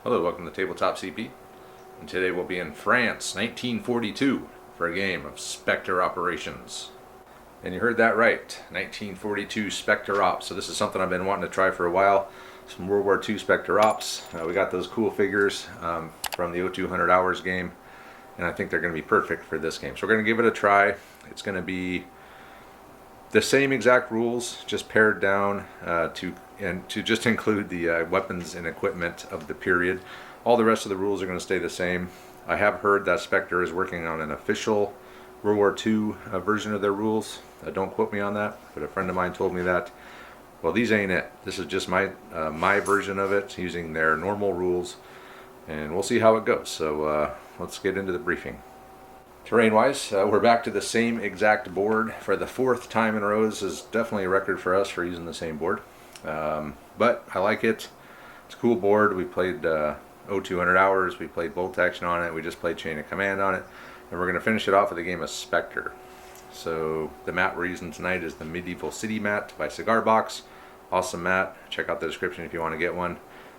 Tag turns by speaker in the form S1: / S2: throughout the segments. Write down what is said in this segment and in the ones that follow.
S1: Hello, welcome to Tabletop CP, and today we'll be in France, 1942, for a game of Spectre Operations. And you heard that right, 1942 Spectre Ops. So this is something I've been wanting to try for a while, some World War II Spectre Ops. We got those cool figures from the 0200 Hours game, and I think they're going to be perfect for this game. So we're going to give it a try. It's going to be the same exact rules, just pared down to just include the weapons and equipment of the period. All the rest of the rules are going to stay the same. I have heard that Spectre is working on an official World War II version of their rules. Don't quote me on that, but a friend of mine told me that. Well, these ain't it. This is just my version of it, using their normal rules, and we'll see how it goes. So let's get into the briefing. Terrain-wise, we're back to the same exact board for the fourth time in a row. This is definitely a record for us for using the same board. But I like it. It's a cool board. We played 0200 Hours. We played Bolt Action on it. We just played Chain of Command on it. And we're going to finish it off with a game of Spectre. So the mat we're using tonight is the Medieval City mat by Cigar Box. Awesome mat. Check out the description if you want to get one.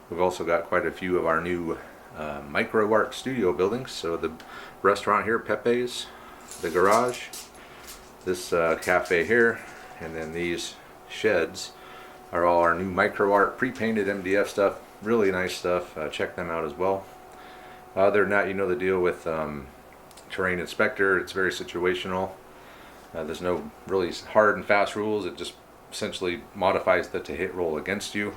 S1: We've also got quite a few of our new micro art studio buildings. So the restaurant here, Pepe's, the garage, this cafe here, and then these sheds are all our new micro art pre-painted MDF stuff. Really nice stuff. Check them out as well. Other than that, you know the deal with Terrain and Spectre. It's very situational. There's no really hard and fast rules. It just essentially modifies the to hit roll against you.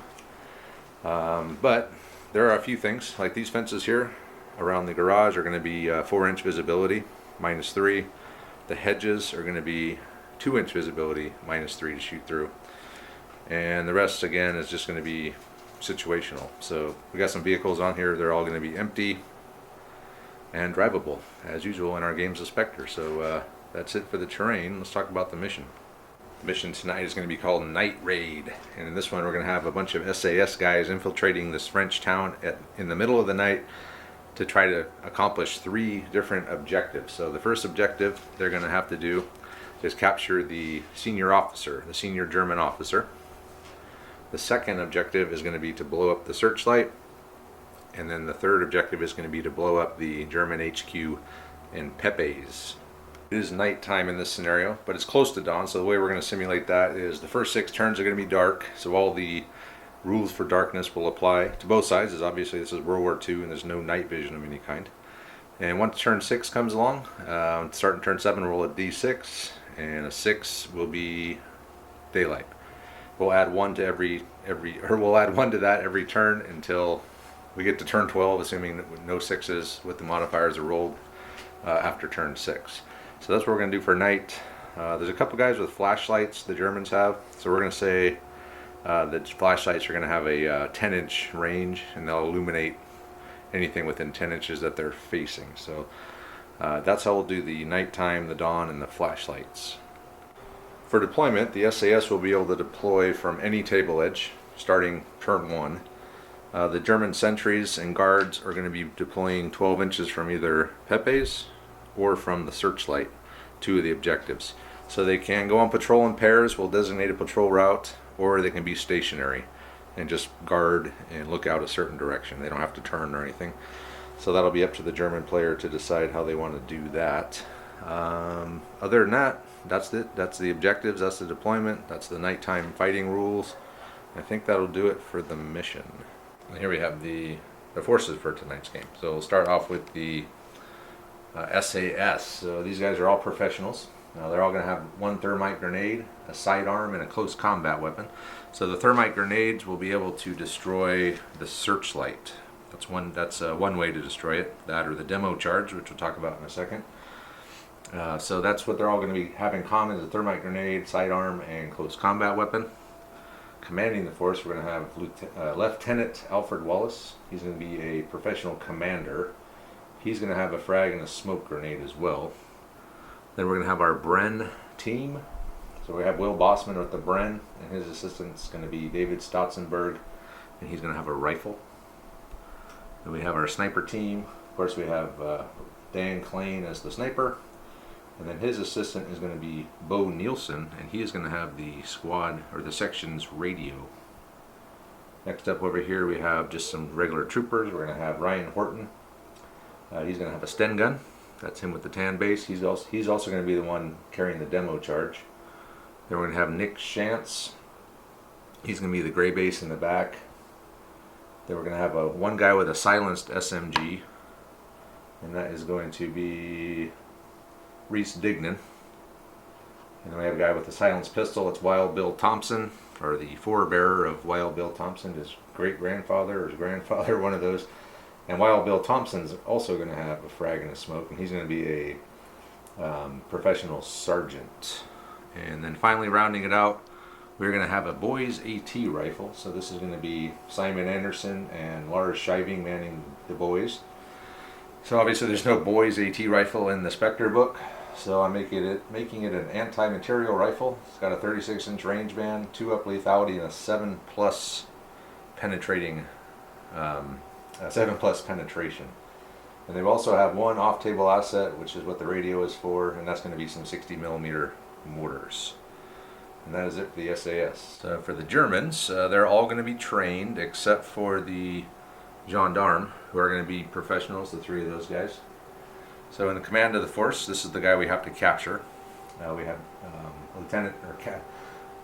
S1: But there are a few things, like these fences here around the garage are going to be 4-inch visibility, -3. The hedges are going to be 2-inch visibility, -3 to shoot through. And the rest, again, is just going to be situational. So we got some vehicles on here. They're all going to be empty and drivable, as usual in our games of Spectre. So that's it for the terrain. Let's talk about the mission. The mission tonight is going to be called Night Raid, and in this one we're going to have a bunch of S.A.S. guys infiltrating this French town in the middle of the night to try to accomplish 3 different objectives. So the first objective they're going to have to do is capture the senior officer, the senior German officer. The second objective is going to be to blow up the searchlight, and then the third objective is going to be to blow up the German HQ in Pepe's. It is nighttime in this scenario, but it's close to dawn, so the way we're going to simulate that is the first 6 turns are going to be dark, so all the rules for darkness will apply to both sides, as obviously this is World War II and there's no night vision of any kind. And once turn 6 comes along, starting turn 7, roll a d6, and a 6 will be daylight. We'll add 1 to we'll add 1 to that every turn until we get to turn 12, assuming that no 6s with the modifiers are rolled after turn 6. So that's what we're going to do for night. There's a couple guys with flashlights the Germans have, so we're going to say that flashlights are going to have a 10-inch range, and they'll illuminate anything within 10 inches that they're facing. So that's how we'll do the nighttime, the dawn, and the flashlights. For deployment, the S.A.S. will be able to deploy from any table edge starting turn 1. The German sentries and guards are going to be deploying 12 inches from either Pepe's or from the searchlight, 2 of the objectives. So they can go on patrol in pairs, we'll designate a patrol route, or they can be stationary and just guard and look out a certain direction. They don't have to turn or anything. So that'll be up to the German player to decide how they want to do that. Other than that, that's it. That's the objectives, that's the deployment, that's the nighttime fighting rules. I think that'll do it for the mission. And here we have the forces for tonight's game. So we'll start off with the S.A.S. So these guys are all professionals. Now they're all going to have 1 thermite grenade, a sidearm, and a close combat weapon. So the thermite grenades will be able to destroy the searchlight. That's one way to destroy it. That or the demo charge, which we'll talk about in a second. So that's what they're all going to be having in common: is a thermite grenade, sidearm, and close combat weapon. Commanding the force, we're going to have Lieutenant Alfred Wallace. He's going to be a professional commander. He's going to have a frag and a smoke grenade as well. Then we're going to have our Bren team. So we have Will Bossman with the Bren, and his assistant's going to be David Stotzenberg, and he's going to have a rifle. Then we have our sniper team. Of course, we have Dan Klein as the sniper. And then his assistant is going to be Bo Nielsen, and he is going to have the squad or the section's radio. Next up over here we have just some regular troopers. We're going to have Ryan Horton. He's going to have a Sten gun. That's him with the tan base. He's also going to be the one carrying the demo charge. Then we're going to have Nick Shantz. He's going to be the gray base in the back. Then we're going to have one guy with a silenced SMG, and that is going to be Reese Dignan. And then we have a guy with a silenced pistol. It's Wild Bill Thompson, or the forebearer of Wild Bill Thompson, his great-grandfather or his grandfather, one of those. And Wild Bill Thompson's also going to have a frag and a smoke, and he's going to be a professional sergeant. And then finally rounding it out, we're going to have a boys AT rifle. So this is going to be Simon Anderson and Lars Scheiving manning the boys. So obviously there's no boys AT rifle in the Spectre book, so I'm making it an anti-material rifle. It's got a 36-inch range band, 2-up lethality, and a 7+ penetrating, 7+ penetration. And they also have one off-table asset, which is what the radio is for, and that's going to be some 60mm mortars. And that is it for the S.A.S. So for the Germans, they're all going to be trained except for the gendarme, who are going to be professionals, the 3 of those guys. So in the command of the force, this is the guy we have to capture. We have Lieutenant or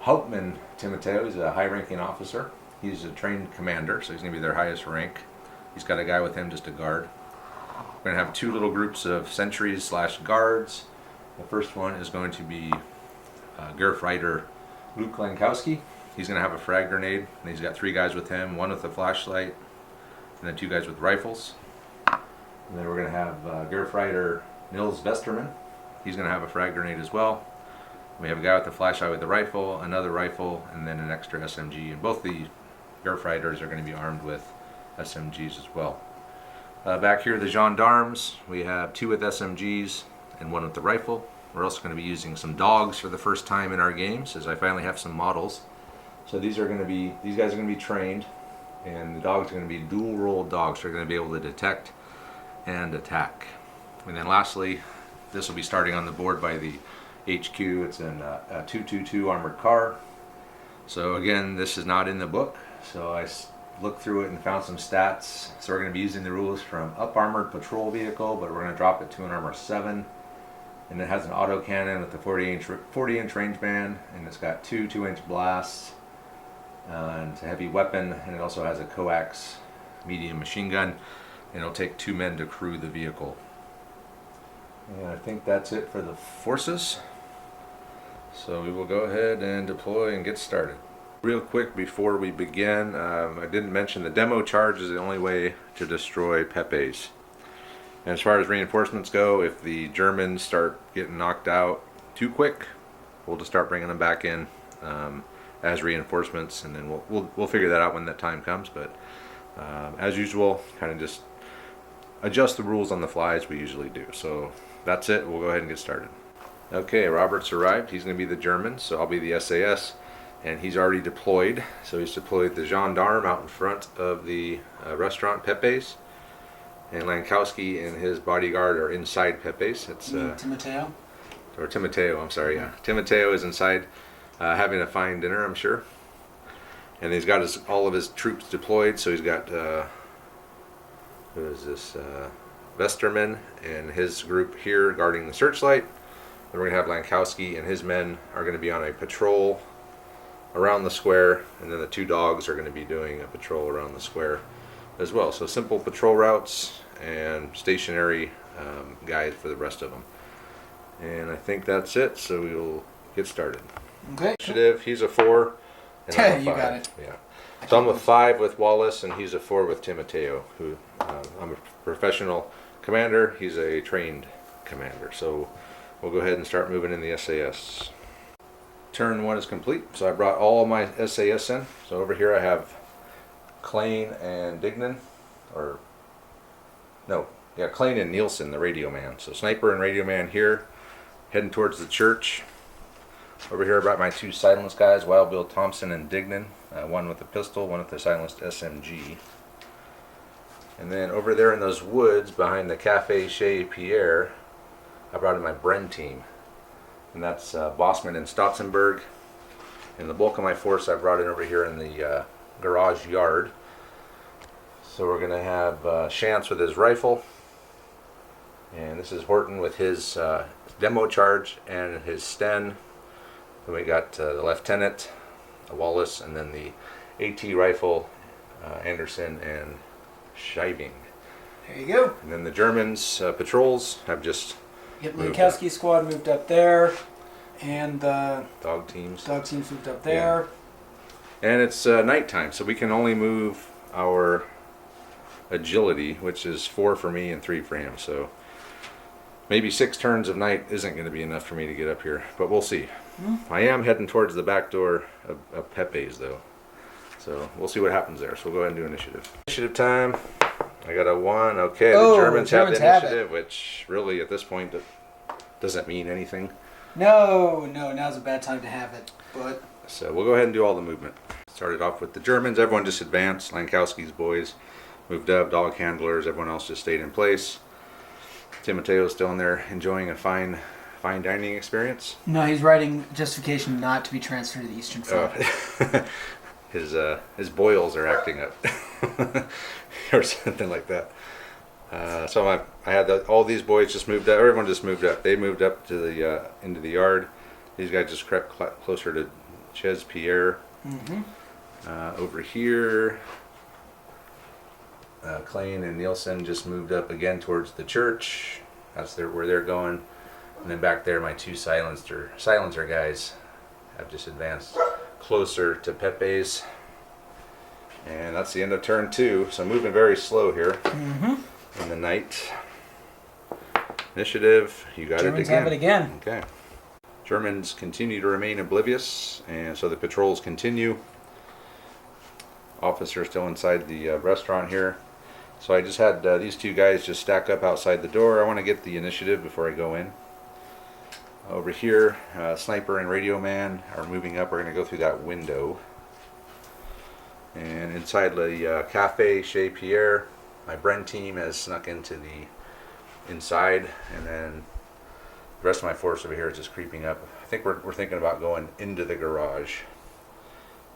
S1: Hauptmann Timoteo. He's a high-ranking officer. He's a trained commander, so he's going to be their highest rank. He's got a guy with him just a guard. We're going to have 2 little groups of sentries/guards. The first one is going to be Gerfreiter Luke Lankowski. He's going to have a frag grenade, and he's got 3 guys with him, 1 with a flashlight, and then 2 guys with rifles. And then we're going to have Gerfreiter Nils Vesterman. He's going to have a frag grenade as well. We have a guy with a flashlight with a rifle, another rifle, and then an extra SMG. And both the Gerfreiters are going to be armed with SMGs as well. Back here, the gendarmes, we have 2 with SMGs and 1 with the rifle. We're also going to be using some dogs for the first time in our games, as I finally have some models. So these guys are going to be trained, and the dogs are going to be dual role dogs. So they're going to be able to detect and attack. And then lastly, this will be starting on the board by the HQ. It's in a 222 armored car. So again, this is not in the book, so I looked through it and found some stats. So we're going to be using the rules from up armored patrol vehicle, but we're going to drop it to an armor 7. And it has an autocannon with a 40-inch range band, and it's got 2 2-inch blasts, and it's a heavy weapon, and it also has a coax medium machine gun, and it'll take 2 men to crew the vehicle. And I think that's it for the forces. So we will go ahead and deploy and get started. Real quick before we begin, I didn't mention the demo charge is the only way to destroy Pepes. And as far as reinforcements go, if the Germans start getting knocked out too quick, we'll just start bringing them back in as reinforcements, and then we'll figure that out when that time comes. But as usual, kind of just adjust the rules on the fly as we usually do. So that's it. We'll go ahead and get started. Okay, Robert's arrived. He's going to be the German, so I'll be the S.A.S. And he's already deployed. So he's deployed the gendarme out in front of the restaurant Pepe's. And Lankowski and his bodyguard are inside Pepe's. It's
S2: Timoteo?
S1: Or Timoteo, I'm sorry, yeah. Timoteo is inside having a fine dinner, I'm sure. And he's got all of his troops deployed, so he's got, who is this, Vesterman and his group here guarding the searchlight. Then we're going to have Lankowski and his men are going to be on a patrol around the square, and then the 2 dogs are going to be doing a patrol around the square as well. So simple patrol routes and stationary guides for the rest of them. And I think that's it, so we'll get started.
S2: Okay.
S1: Initiative, he's a 4, and I'm a 5.
S2: You got it.
S1: Yeah. So I'm a 5 with Wallace, and he's a 4 with Timoteo, who I'm a professional commander. He's a trained commander. So we'll go ahead and start moving in the S.A.S. Turn 1 is complete, so I brought all my S.A.S. in. So over here I have Klein and Dignan, Klein and Nielsen, the radio man. So sniper and radio man here, heading towards the church. Over here I brought my 2 silenced guys, Wild Bill Thompson and Dignan, one with a pistol, one with a silenced SMG. And then over there in those woods behind the Café Chez Pierre, I brought in my Bren team, and that's Bossman and Stotzenberg. And the bulk of my force I brought in over here in the garage yard. So we're going to have Shantz with his rifle, and this is Horton with his demo charge and his Sten. Then we got the Lieutenant, Wallace, and then the AT rifle, Anderson and Shiving.
S2: There you go.
S1: And then the Germans patrols have just
S2: Lankowski squad moved up there, and the
S1: dog teams
S2: moved up there.
S1: Yeah. And it's nighttime, so we can only move our agility, which is 4 for me and 3 for him. So maybe 6 turns of night isn't going to be enough for me to get up here, but we'll see. I am heading towards the back door of Pepe's though, so we'll see what happens there. So we'll go ahead and do initiative. Initiative time. I got a 1. Okay, the Germans have the initiative, which really at this point doesn't mean anything.
S2: No, now's a bad time to have it. But
S1: so we'll go ahead and do all the movement. Started off with the Germans. Everyone just advanced. Lankowski's boys moved up. Dog handlers. Everyone else just stayed in place. Tim Mateo's still in there enjoying a fine dining experience.
S2: No, he's writing justification not to be transferred to the Eastern Front.
S1: His boils are acting up, or something like that. So I had all these boys just moved up. Everyone just moved up. They moved up to the into the yard. These guys just crept closer to Ches Pierre. Over here, Klein and Nielsen just moved up again towards the church. That's where they're going. And then back there, my 2 silencer guys have just advanced closer to Pepe's. And that's the end of turn 2. So moving very slow here in the night. Initiative, you got
S2: Germans
S1: it again.
S2: have it again.
S1: Okay. Germans continue to remain oblivious, and so the patrols continue. Officer still inside the restaurant here. So I just had these 2 guys just stack up outside the door. I want to get the initiative before I go in. Over here, Sniper and Radio Man are moving up. We're going to go through that window. And inside the Cafe Chez Pierre, my Bren team has snuck into the inside, and then the rest of my force over here is just creeping up. I think we're thinking about going into the garage.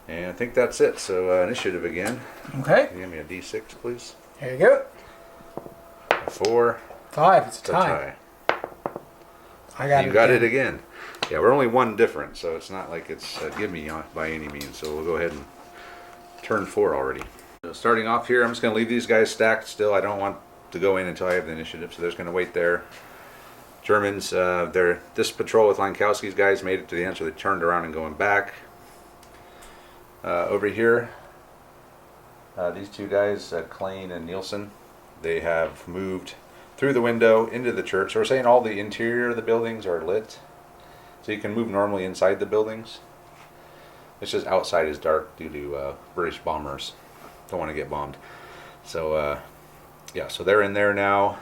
S1: And I think that's it. So initiative again.
S2: Okay.
S1: Can you give me a D6, please?
S2: Here you go.
S1: A 4.
S2: 5. It's a
S1: It's a
S2: tie. I
S1: You got it again. Yeah, we're only 1 different, so it's not like it's a gimme by any means. So we'll go ahead and turn 4 already. So starting off here, I'm just going to leave these guys stacked still. I don't want to go in until I have the initiative, so they're just going to wait there. Germans, this patrol with Lankowski's guys made it to the end, so they turned around and going back. Over here, these 2 guys, Klein and Nielsen, they have moved through the window into the church. So we're saying all the interior of the buildings are lit, so you can move normally inside the buildings. It's just outside is dark due to British bombers. Don't want to get bombed. So yeah, so they're in there now.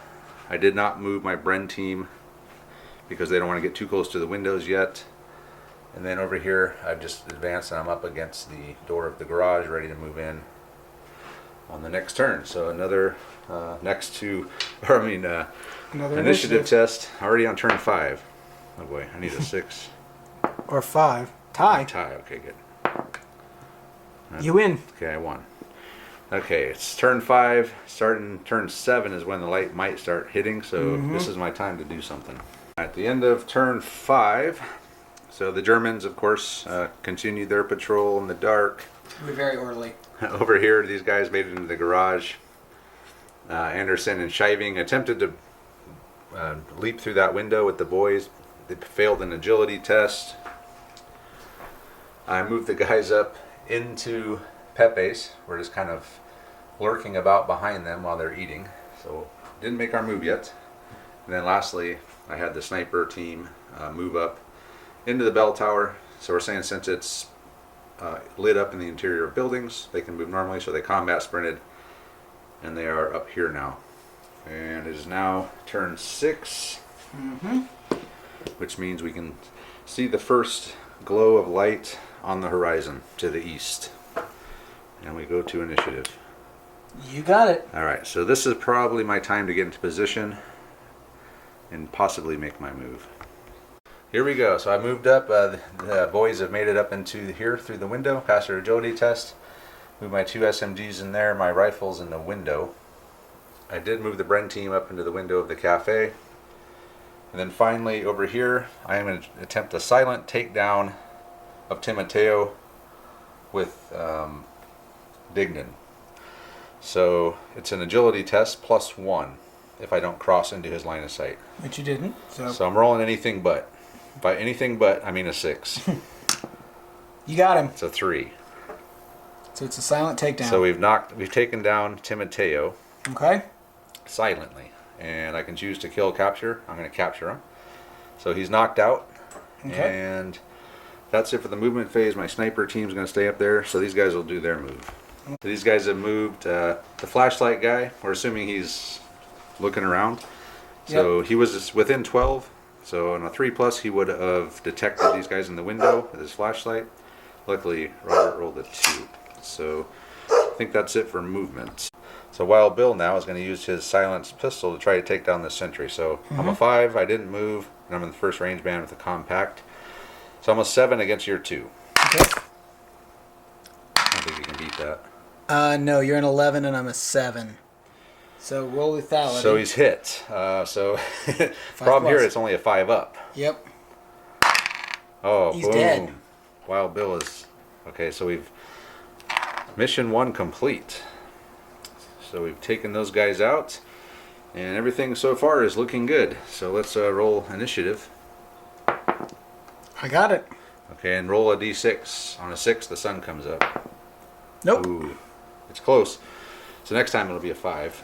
S1: I did not move my Bren team because they don't want to get too close to the windows yet. And then over here, I've just advanced and I'm up against the door of the garage, ready to move in on the next turn. So another
S2: Another
S1: initiative test. Already on turn 5. Oh boy, I need a 6.
S2: Or 5. Tie.
S1: Tie. Okay, good.
S2: You win.
S1: Okay, I won. Okay, it's turn 5. Starting turn 7 is when the light might start hitting. So this is my time to do something. At the end of turn 5. So the Germans, of course, continued their patrol in the dark.
S2: We're very orderly.
S1: Over here, these guys made it into the garage. Anderson and Shiving attempted to leap through that window with the boys. They failed an agility test. I moved the guys up into Pepe's. We're just kind of lurking about behind them while they're eating. So didn't make our move yet. And then lastly, I had the sniper team move up into the bell tower. So we're saying since it's lit up in the interior of buildings, they can move normally. So they combat sprinted, and they are up here now. And it is now turn 6, which means we can see the first glow of light on the horizon to the east. And we go to initiative.
S2: You got it.
S1: All right, so this is probably my time to get into position. and possibly make my move. Here we go. So I moved up. The boys have made it up into here through the window. Passed their agility test. Moved my 2 SMGs in there. My rifles in the window. I did move the Bren team up into the window of the cafe. And then finally over here, I am going to attempt a silent takedown of Timoteo with Dignan. So it's an agility test +1 if I don't cross into his line of sight.
S2: Which you didn't.
S1: So I'm rolling anything but. By anything but, I mean a 6.
S2: You got him.
S1: It's a 3.
S2: So it's a silent takedown.
S1: So we've taken down Timoteo.
S2: Okay.
S1: Silently. And I can choose to kill, capture. I'm going to capture him. So he's knocked out.
S2: Okay.
S1: And that's it for the movement phase. My sniper team's going to stay up there. So these guys will do their move. So these guys have moved. The flashlight guy, we're assuming he's looking around. So he was within 12. So on a 3+, he would have detected these guys in the window with his flashlight. Luckily, Robert rolled a 2. So I think that's it for movement. So Wild Bill now is going to use his silenced pistol to try to take down this sentry. So I'm a 5. I didn't move, and I'm in the first range band with a compact. So I'm a 7 against your 2.
S2: Okay.
S1: I don't think you can beat that.
S2: No, you're an 11 and I'm a 7. So roll lethality.
S1: So he's hit. So problem here, it's only a 5 up.
S2: Yep.
S1: Oh,
S2: He's
S1: boom.
S2: dead.
S1: Wild Bill is... Okay, so we've... Mission 1 complete. So we've taken those guys out. And everything so far is looking good. So let's roll initiative.
S2: I got it.
S1: Okay, and roll a d6. On a 6, the sun comes up.
S2: Nope.
S1: Ooh, it's close. So next time it'll be a 5.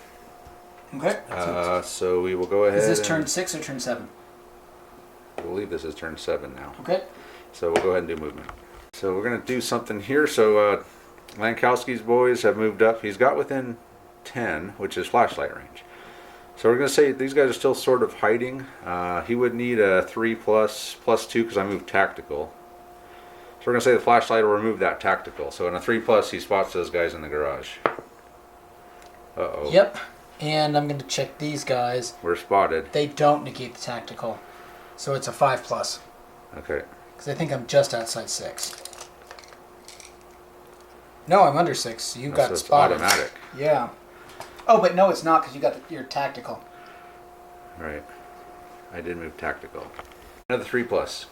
S2: Okay.
S1: So we will go ahead.
S2: Is this turn 6 or turn 7?
S1: I believe this is turn 7 now.
S2: Okay.
S1: So we'll go ahead and do movement. So we're going to do something here. So Lankowski's boys have moved up. He's got within 10, which is flashlight range. So we're going to say these guys are still sort of hiding. He would need a 3+ +2 because I moved tactical. So we're going to say the flashlight will remove that tactical. So in a 3+, he spots those guys in the garage. Uh-oh.
S2: Yep. And I'm going to check these guys.
S1: We're spotted.
S2: They don't negate the tactical. So it's a 5+.
S1: Okay.
S2: Because I think I'm just outside 6. No, I'm under 6. You got
S1: it's
S2: spotted.
S1: automatic.
S2: Yeah. Oh, but no, it's not because you got your tactical.
S1: Right. I did move tactical. Another 3+.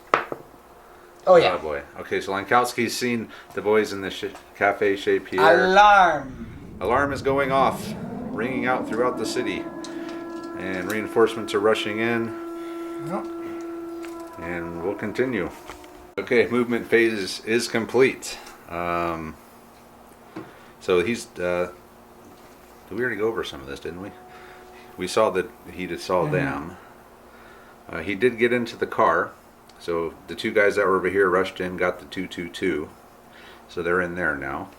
S2: Oh, yeah.
S1: Oh, boy. Okay, so Lankowski's seen the boys in the cafe chez Pierre.
S2: Alarm!
S1: Alarm is going off, ringing out throughout the city. And reinforcements are rushing in.
S2: Nope.
S1: And we'll continue. Okay, movement phase is complete. So he's... did we already go over some of this, didn't we? We saw that he saw them. He did get into the car. So the 2 guys that were over here rushed in, got the 222. So they're in there now.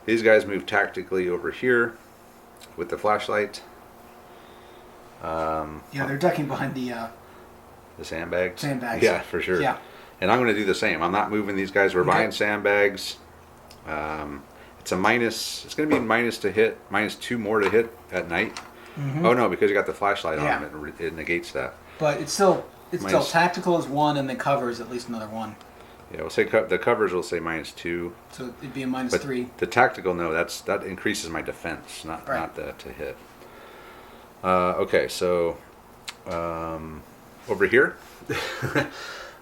S1: These guys moved tactically over here with the flashlight.
S2: Yeah, they're ducking behind the
S1: sandbags.
S2: Sandbags.
S1: Yeah, for sure.
S2: Yeah.
S1: And I'm going to do the same. I'm not moving these guys. We're behind sandbags. It's a minus. It's going to be minus to hit. -2 more to hit at night. Oh no, because you got the flashlight on. It negates that.
S2: But it's still tactical is 1 and the cover is at least another 1.
S1: Yeah, we'll say the covers will say -2.
S2: So it'd be a -3.
S1: The tactical, no, that increases my defense, not the to hit. Okay, so over here,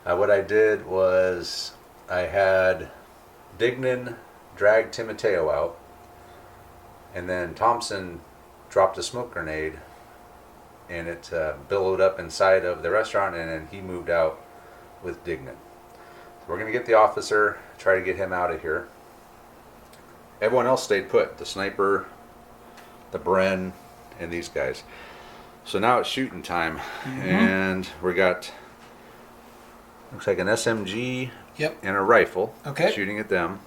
S1: what I did was I had Dignan drag Timoteo out, and then Thompson dropped a smoke grenade, and it billowed up inside of the restaurant, and then he moved out with Dignan. So we're going to get the officer, try to get him out of here. Everyone else stayed put. The sniper, the Bren, and these guys. So now it's shooting time, and we got, looks like an SMG and a rifle shooting at them.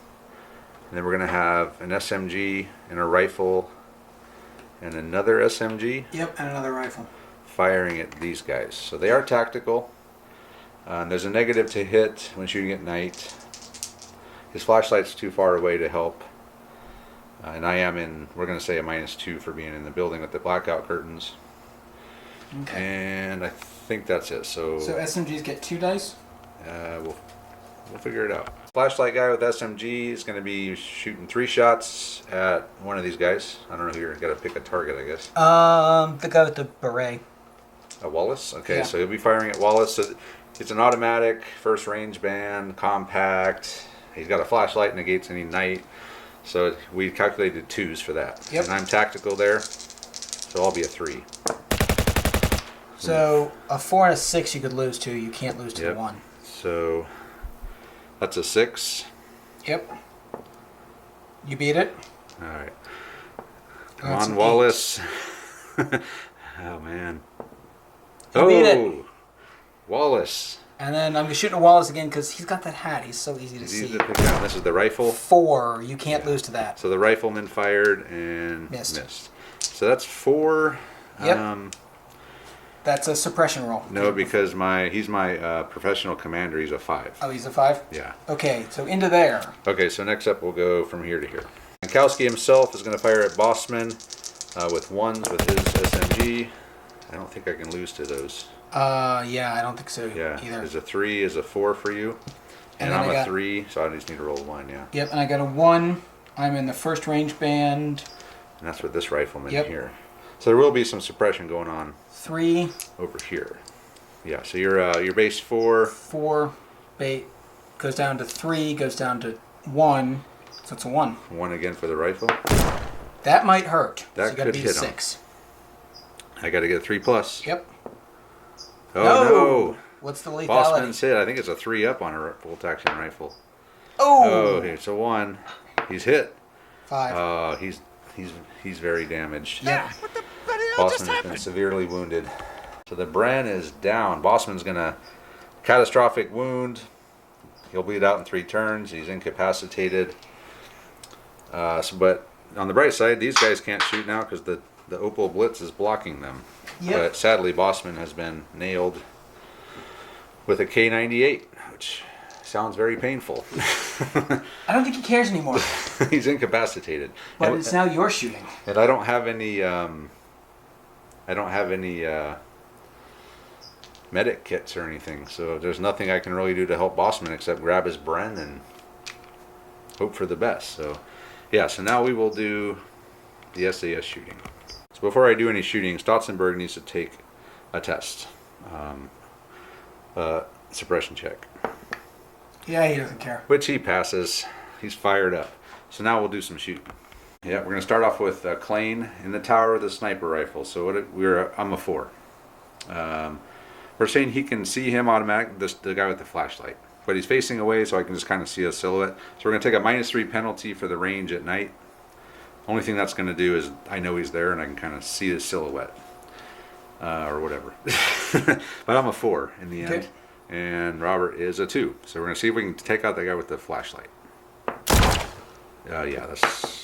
S1: And then we're going to have an SMG and a rifle and another SMG.
S2: Yep, and another rifle.
S1: Firing at these guys. So they are tactical. There's a negative to hit when shooting at night. His flashlight's too far away to help. And I am in, we're going to say a -2 for being in the building with the blackout curtains. Okay. And I think that's it. So
S2: SMGs get 2 dice?
S1: we'll figure it out. Flashlight guy with SMG is going to be shooting 3 shots at one of these guys. I don't know who you're got to pick a target, I guess.
S3: The guy with the beret.
S1: Wallace? Okay,
S2: Yeah.
S1: so he'll be firing at Wallace. So it's an automatic, first range band, compact. He's got a flashlight, negates any night. So we calculated 2s for that.
S2: Yep.
S1: And I'm tactical there, so I'll be a 3.
S3: So a 4 and a 6 you could lose to. You can't lose to
S1: Yep.
S3: the 1.
S1: So that's a 6.
S2: Yep.
S3: You beat it.
S1: All right. Come
S2: That's
S1: on,
S2: an
S1: Wallace. Oh, man.
S3: You beat it.
S1: Wallace.
S3: And then I'm shooting at Wallace again because he's got that hat. He's so easy to
S1: It's
S3: see.
S1: easy to pick out. This is the rifle.
S3: 4. You can't lose to that.
S1: So the rifleman fired and
S3: Missed.
S1: So that's 4.
S3: Yep. That's a suppression roll.
S1: No, because he's my professional commander. He's a 5.
S3: Oh, he's a 5?
S1: Yeah.
S3: Okay, so into there.
S1: Okay, so next up we'll go from here to here. Jankowski himself is going to fire at Bossman with 1s with his SMG. I don't think I can lose to those.
S3: Yeah, I don't think so
S1: Yeah,
S3: either.
S1: there's a 3, is a 4 for you. And
S3: then
S1: I'm
S3: I
S1: a
S3: got-
S1: 3, so I just need to roll 1, yeah.
S3: Yep, and I got a 1. I'm in the first range band.
S1: And that's with this rifleman
S3: Yep.
S1: here. So there will be some suppression going on
S3: 3,
S1: over here. Yeah, so your base 4.
S3: 4, bait goes down to 3, goes down to 1. So it's a 1.
S1: 1 again for the rifle.
S3: That might hurt.
S1: That
S3: so you gotta
S1: could
S3: beat a
S1: hit him.
S3: 6.
S1: I got to get a 3+.
S3: Yep.
S1: Oh no!
S3: What's the lethality?
S1: Bossman's hit. I think it's a 3 up on a bolt action rifle.
S3: Oh!
S1: Oh, it's a 1. He's hit.
S3: 5.
S1: Oh, he's very damaged.
S3: Yep.
S1: Bossman has been severely wounded. So the Bren is down. Bossman's gonna catastrophic wound. He'll bleed out in 3 turns. He's incapacitated. But on the bright side, these guys can't shoot now because the Opal Blitz is blocking them.
S3: Yep.
S1: But sadly, Bossman has been nailed with a K98, which sounds very painful.
S3: I don't think he cares anymore.
S1: He's incapacitated.
S3: But
S1: and,
S3: it's now your shooting.
S1: and I don't have any. Medic kits or anything, so there's nothing I can really do to help Bossman except grab his Bren and hope for the best. So, yeah. So now we will do the S.A.S. shooting. So before I do any shooting, Stotzenberg needs to take a test, suppression check,
S3: Yeah, he doesn't care.
S1: which he passes. He's fired up. So now we'll do some shooting. Yeah, we're gonna start off with Klein in the tower with a sniper rifle. So I'm a 4. We're saying he can see him automatic, the guy with the flashlight, but he's facing away, so I can just kind of see a silhouette. So we're gonna take a -3 penalty for the range at night. Only thing that's gonna do is I know he's there and I can kind of see his silhouette, or whatever. But I'm a 4 in the end,
S3: Okay.
S1: and Robert is a 2. So we're gonna see if we can take out the guy with the flashlight. Yeah, that's.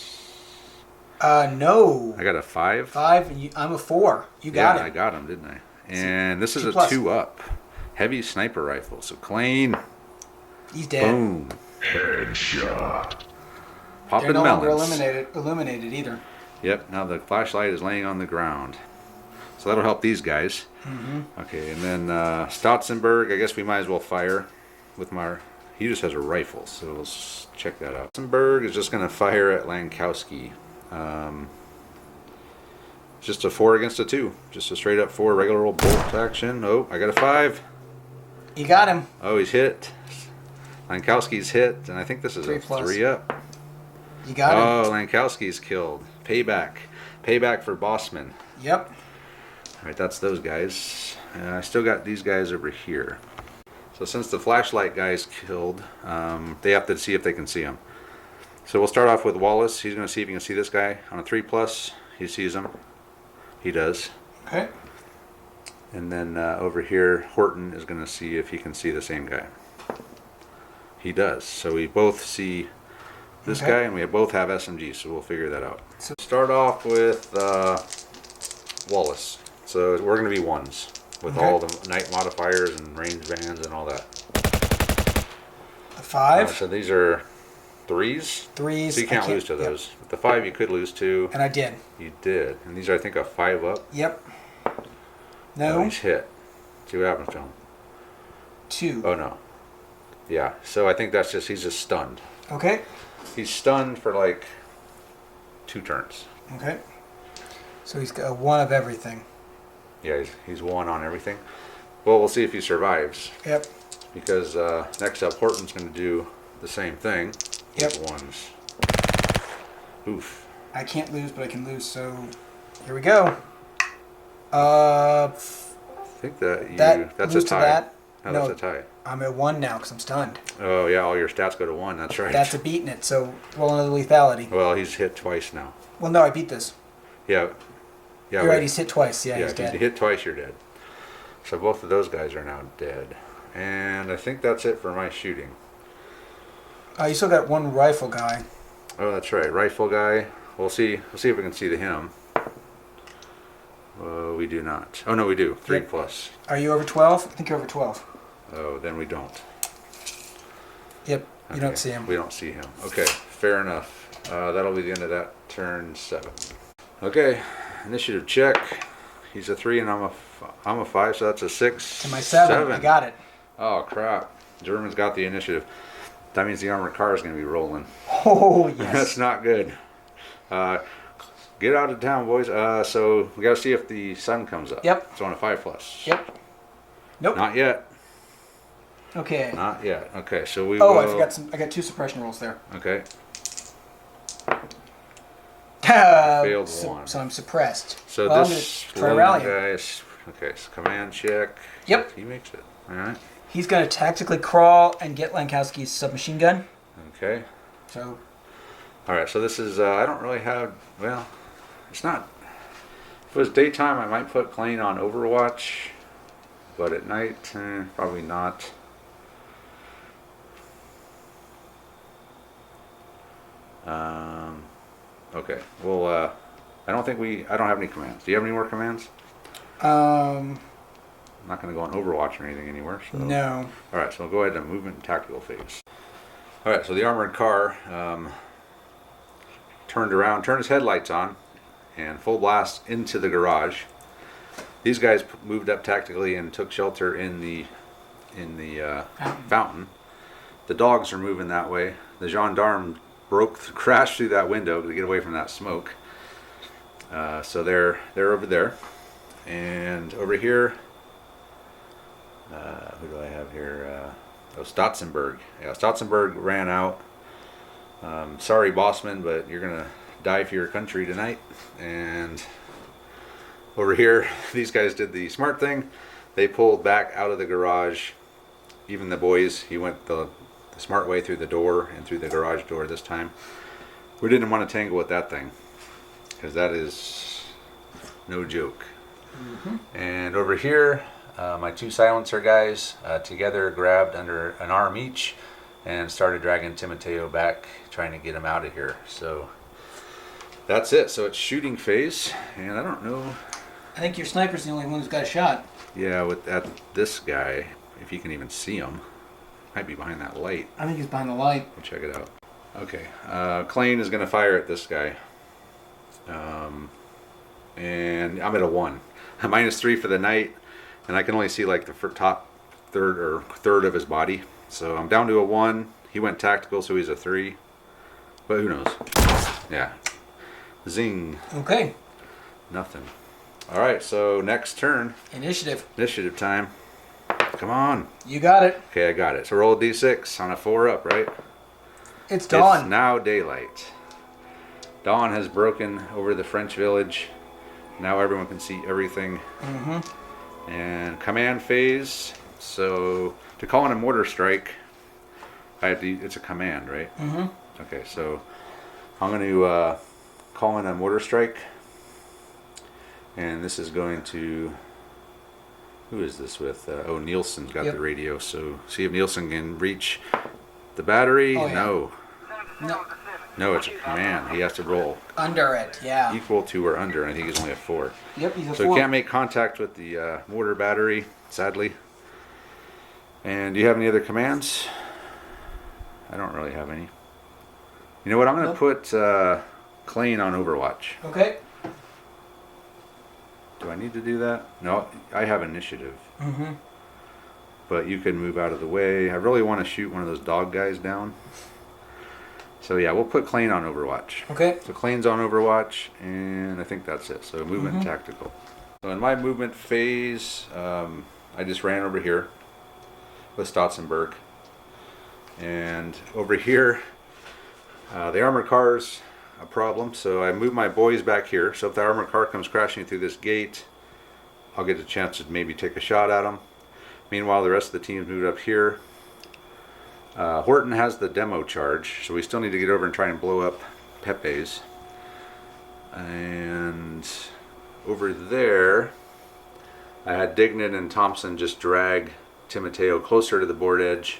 S3: No.
S1: I got a 5.
S3: 5, and I'm a 4. You got
S1: Yeah, I
S3: it.
S1: got him, didn't I? And this is
S3: 2
S1: a
S3: plus.
S1: 2 up. Heavy sniper rifle. So Klein.
S3: He's dead.
S1: Boom.
S4: Headshot.
S3: They're
S1: Popping
S3: no longer
S1: melons.
S3: illuminated either.
S1: Yep, now the flashlight is laying on the ground. So that'll help these guys.
S3: Mm-hmm.
S1: Okay, and then Stotzenberg, I guess we might as well fire with my... He just has a rifle, so let's check that out. Stotzenberg is just going to fire at Jankowski. Just a 4 against a 2. Just a straight up 4 regular old bolt action. Oh, I got a 5.
S3: You got him.
S1: Oh, he's hit. Jankowski's hit, and I think this is
S3: 3
S1: a
S3: plus.
S1: 3 up.
S3: You got him.
S1: Oh, Jankowski's killed. Payback. Payback for Bossman.
S3: Yep.
S1: Alright, that's those guys. I still got these guys over here. So since the flashlight guy's killed, they have to see if they can see him. So we'll start off with Wallace. He's going to see if he can see this guy. On a 3+, he sees him. He does.
S3: Okay.
S1: And then over here, Horton is going to see if he can see the same guy. He does. So we both see this
S3: Okay.
S1: guy, and we both have SMGs, so we'll figure that out.
S3: So-
S1: Start off with Wallace. So we're going to be 1s with
S3: Okay.
S1: all the night modifiers and range bands and all that.
S3: A 5.
S1: So these are 3s.
S3: 3s.
S1: So you can't lose to
S3: yep.
S1: those. With the 5 you could lose to.
S3: And I did.
S1: You did. And these are, I think, a 5 up.
S3: Yep.
S1: Oh,
S3: No.
S1: he's hit. See what happens to him.
S3: 2.
S1: Oh no. Yeah, so I think that's just, he's just stunned.
S3: Okay.
S1: He's stunned for like 2 turns.
S3: Okay. So he's got 1 of everything.
S1: Yeah, he's 1 on everything. Well, we'll see if he survives.
S3: Yep.
S1: Because next up, Horton's going to do the same thing.
S3: Yep.
S1: With 1s. Oof.
S3: I can't lose, but I can lose, so here we go. I
S1: I think that's
S3: lose
S1: a
S3: to
S1: tie.
S3: that.
S1: No,
S3: No.
S1: that's a tie.
S3: I'm at 1 now because I'm stunned.
S1: Oh yeah, all your stats go to 1. That's right.
S3: That's a beating it, so roll another lethality.
S1: Well, he's hit twice now.
S3: Well, no, I beat this.
S1: Yeah. Yeah.
S3: You're right, he's hit twice. Yeah,
S1: Yeah,
S3: he's dead.
S1: if you hit twice, you're dead. So both of those guys are now dead. And I think that's it for my shooting.
S3: You still got 1 rifle guy.
S1: Oh, that's right. Rifle guy. We'll see. We'll see if we can see him. We do not. Oh no, we do. 3
S3: Yep.
S1: plus.
S3: Are you over 12? I think you're over 12.
S1: Oh, then we don't.
S3: Yep, you
S1: Okay.
S3: don't see him.
S1: We don't see him. Okay, fair enough. That'll be the end of that turn 7. Okay, initiative check. He's a 3 and I'm a 5, so that's a 6.
S3: To my 7. I got it.
S1: Oh crap! German's got the initiative. That means the armored car is going to be rolling.
S3: Oh, yes.
S1: That's not good. Get out of town, boys. So we got to see if the sun comes up.
S3: Yep.
S1: It's on a 5 plus.
S3: Yep. Nope.
S1: Not yet.
S3: Okay.
S1: Not yet. Okay, so we.
S3: Oh,
S1: will...
S3: I forgot I got 2 suppression rolls there.
S1: Okay.
S3: Failed
S1: 1.
S3: So I'm suppressed.
S1: So
S3: well,
S1: this
S3: I'm gonna try
S1: lone
S3: rallying.
S1: guy is okay. So command check.
S3: Yep.
S1: He makes it. All right.
S3: He's going to tactically crawl and get Lankowski's submachine gun.
S1: Okay.
S3: So.
S1: All right. So this is. I don't really have. Well, it's not. If it was daytime, I might put Klein on Overwatch, but at night, probably not. Okay. Well, I don't have any commands. Do you have any more commands? I'm not going to go on Overwatch or anything anywhere. So.
S3: No.
S1: All right. So we'll go ahead and movement and tactical phase. All right. So the armored car turned around, turned his headlights on, and full blast into the garage. These guys moved up tactically and took shelter in the fountain. The dogs are moving that way. The gendarme crashed through that window to get away from that smoke. So they're over there, and over here. Who do I have here? Stotzenberg. Yeah, Stotzenberg ran out. Sorry, Bossman, but you're gonna die for your country tonight. And over here, these guys did the smart thing. They pulled back out of the garage. Even the boys, he went the smart way through the door and through the garage door this time. We didn't want to tangle with that thing, because that is no joke. Mm-hmm. And over here, my 2 silencer guys together grabbed under an arm each and started dragging Timoteo back, trying to get him out of here. So that's it. So it's shooting phase, and I don't know.
S3: I think your sniper's the only one who's got a shot.
S1: Yeah, with this guy, if you can even see him, might be behind that light.
S3: I think he's behind the light.
S1: We'll check it out. Okay, Klein is going to fire at this guy, and I'm at a 1, -3 for the night, and I can only see like the top third of his body. So I'm down to a 1. He went tactical, so he's a 3. But who knows? Yeah. Zing.
S3: Okay.
S1: Nothing. All right, so next turn.
S3: Initiative.
S1: Initiative time. Come on.
S3: You got it.
S1: Okay, I got it. So roll a d6 on a 4 up, right?
S3: It's dawn.
S1: It's now daylight. Dawn has broken over the French village. Now everyone can see everything. Mm-hmm. And command phase. So to call in a mortar strike, it's a command, right? Mm-hmm. Okay, so I'm going to call in a mortar strike. And this is going to... Who is this with? Nielsen's got the radio. So see if Nielsen can reach the battery.
S3: Oh, yeah.
S1: No, it's a command. He has to roll
S3: Under it, yeah.
S1: equal to or under. I think he's only a 4.
S3: Yep, he's a 4.
S1: So he can't make contact with the mortar battery, sadly. And do you have any other commands? I don't really have any. You know what? I'm going to put Klein on Overwatch.
S3: Okay.
S1: Do I need to do that? No, I have initiative.
S3: Mm-hmm.
S1: But you can move out of the way. I really want to shoot one of those dog guys down. So yeah, we'll put Clane on Overwatch.
S3: Okay.
S1: So Clane's on Overwatch, and I think that's it. So movement and tactical. So in my movement phase, I just ran over here with Stotzenberg. And over here, the armored car's a problem, so I moved my boys back here. So if the armored car comes crashing through this gate, I'll get a chance to maybe take a shot at them. Meanwhile, the rest of the team's moved up here. Horton has the demo charge, so we still need to get over and try and blow up Pepe's. And over there, I had Dignan and Thompson just drag Timoteo closer to the board edge.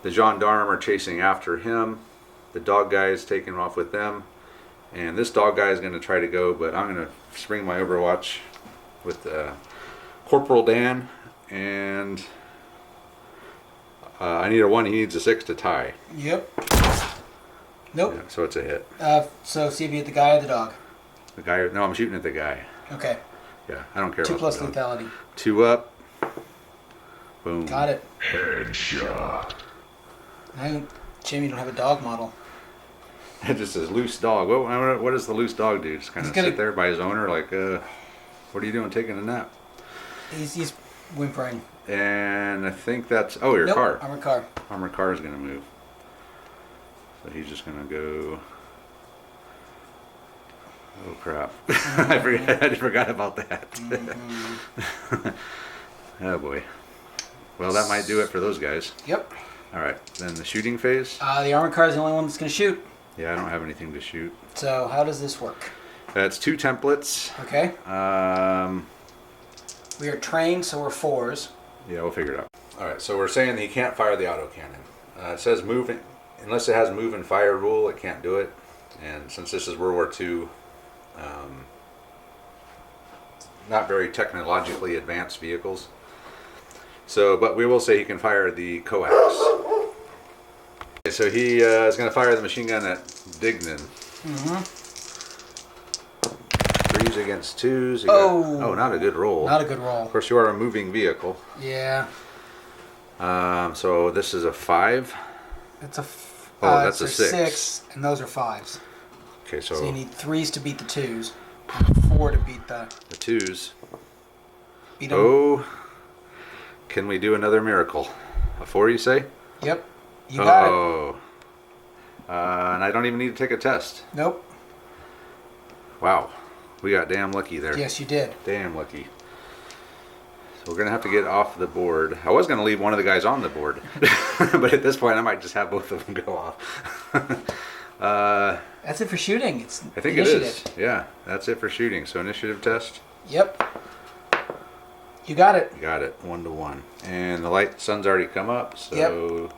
S1: The gendarme are chasing after him. The dog guy is taking off with them. And this dog guy is going to try to go, but I'm going to spring my Overwatch with Corporal Dan. And I need a 1, he needs a 6 to tie.
S3: Yep. Nope.
S1: Yeah, so it's a hit.
S3: So see if you hit the guy or the dog.
S1: The guy, no, I'm shooting at the guy.
S3: Okay.
S1: Yeah, I don't care
S3: 2
S1: about
S3: plus
S1: the dog.
S3: lethality.
S1: 2 up. Boom.
S3: Got it.
S4: Headshot.
S3: Jim, you don't have a dog model.
S1: It just says loose dog. What does the loose dog do? Just kind of sit there by his owner like, what are you doing taking a nap?
S3: He's whimpering.
S1: And I think that's, oh, your car.
S3: Armored car.
S1: Armored car is going to move. So he's just going to go, oh crap. I forgot about that. Oh boy. Well, that might do it for those guys.
S3: Yep.
S1: All right, then the shooting phase.
S3: The armored car is the only one that's going to shoot.
S1: Yeah, I don't have anything to shoot.
S3: So how does this work?
S1: That's 2 templates.
S3: Okay.
S1: Um,
S3: We are trained, so we're 4s.
S1: Yeah, we'll figure it out. All right, so we're saying that he can't fire the autocannon. It says move, unless it has move and fire rule, it can't do it. And since this is World War II, not very technologically advanced vehicles. So, but we will say he can fire the coax. Okay, so he is going to fire the machine gun at Dignan.
S3: Mm-hmm.
S1: 3s against 2s.
S3: Oh,
S1: not a good roll.
S3: Not a good roll.
S1: Of course, you are a moving vehicle.
S3: Yeah.
S1: So this is a 5.
S3: It's a.
S1: That's a
S3: it's
S1: 6.
S3: And those are 5s.
S1: Okay,
S3: So you need 3s to beat the 2s, and 4 to beat the
S1: 2s.
S3: Beat 'em.
S1: Oh, can we do another miracle? A 4, you say?
S3: Yep. You got it.
S1: Oh. And I don't even need to take a test.
S3: Nope.
S1: Wow. We got damn lucky there.
S3: Yes, you did.
S1: Damn lucky. So we're going to have to get off the board. I was going to leave one of the guys on the board. But at this point, I might just have both of them go off.
S3: That's it for shooting. It's
S1: I think
S3: initiative.
S1: it is. Yeah, that's it for shooting. So initiative test.
S3: Yep. You got it.
S1: You got it. 1 to 1. And the sun's already come up. So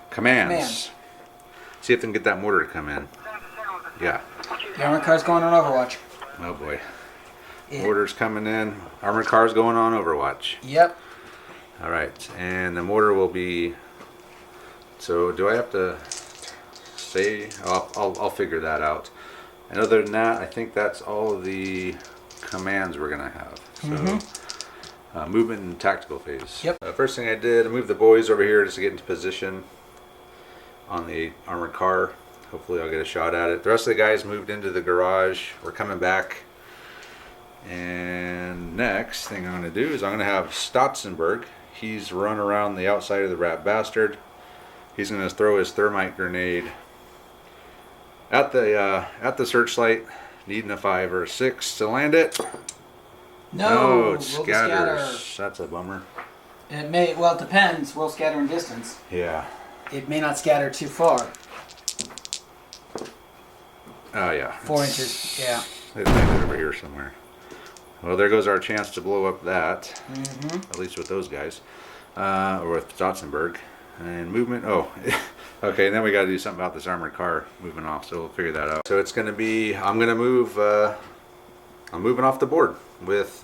S1: commands. See if they can get that mortar to come in. Yeah.
S3: The armored car's going on Overwatch.
S1: Oh boy. Mortar's coming in. Armored car's going on Overwatch.
S3: Yep.
S1: All right. And the mortar will be. So do I have to say? I'll figure that out. And other than that, I think that's all of the commands we're gonna have. So movement and tactical phase.
S3: Yep.
S1: First thing I did, I moved the boys over here just to get into position on the armored car. Hopefully I'll get a shot at it. The rest of the guys moved into the garage. We're coming back. And next thing I'm going to do is I'm going to have Stotzenberg. He's run around the outside of the rat bastard. He's going to throw his thermite grenade at the searchlight, needing a 5 or a 6 to land it.
S3: No,
S1: it scatters. That's a bummer.
S3: It may. Well, it depends. We'll scatter in distance.
S1: Yeah.
S3: It may not scatter too far.
S1: Oh yeah.
S3: 4 inches. Yeah.
S1: It landed over here somewhere. Well, there goes our chance to blow up that.
S3: Mm-hmm.
S1: At least with those guys, or with Stotzenberg. And movement. Oh, okay. And then we got to do something about this armored car moving off. So we'll figure that out. So it's going to be. I'm going to move. I'm moving off the board with.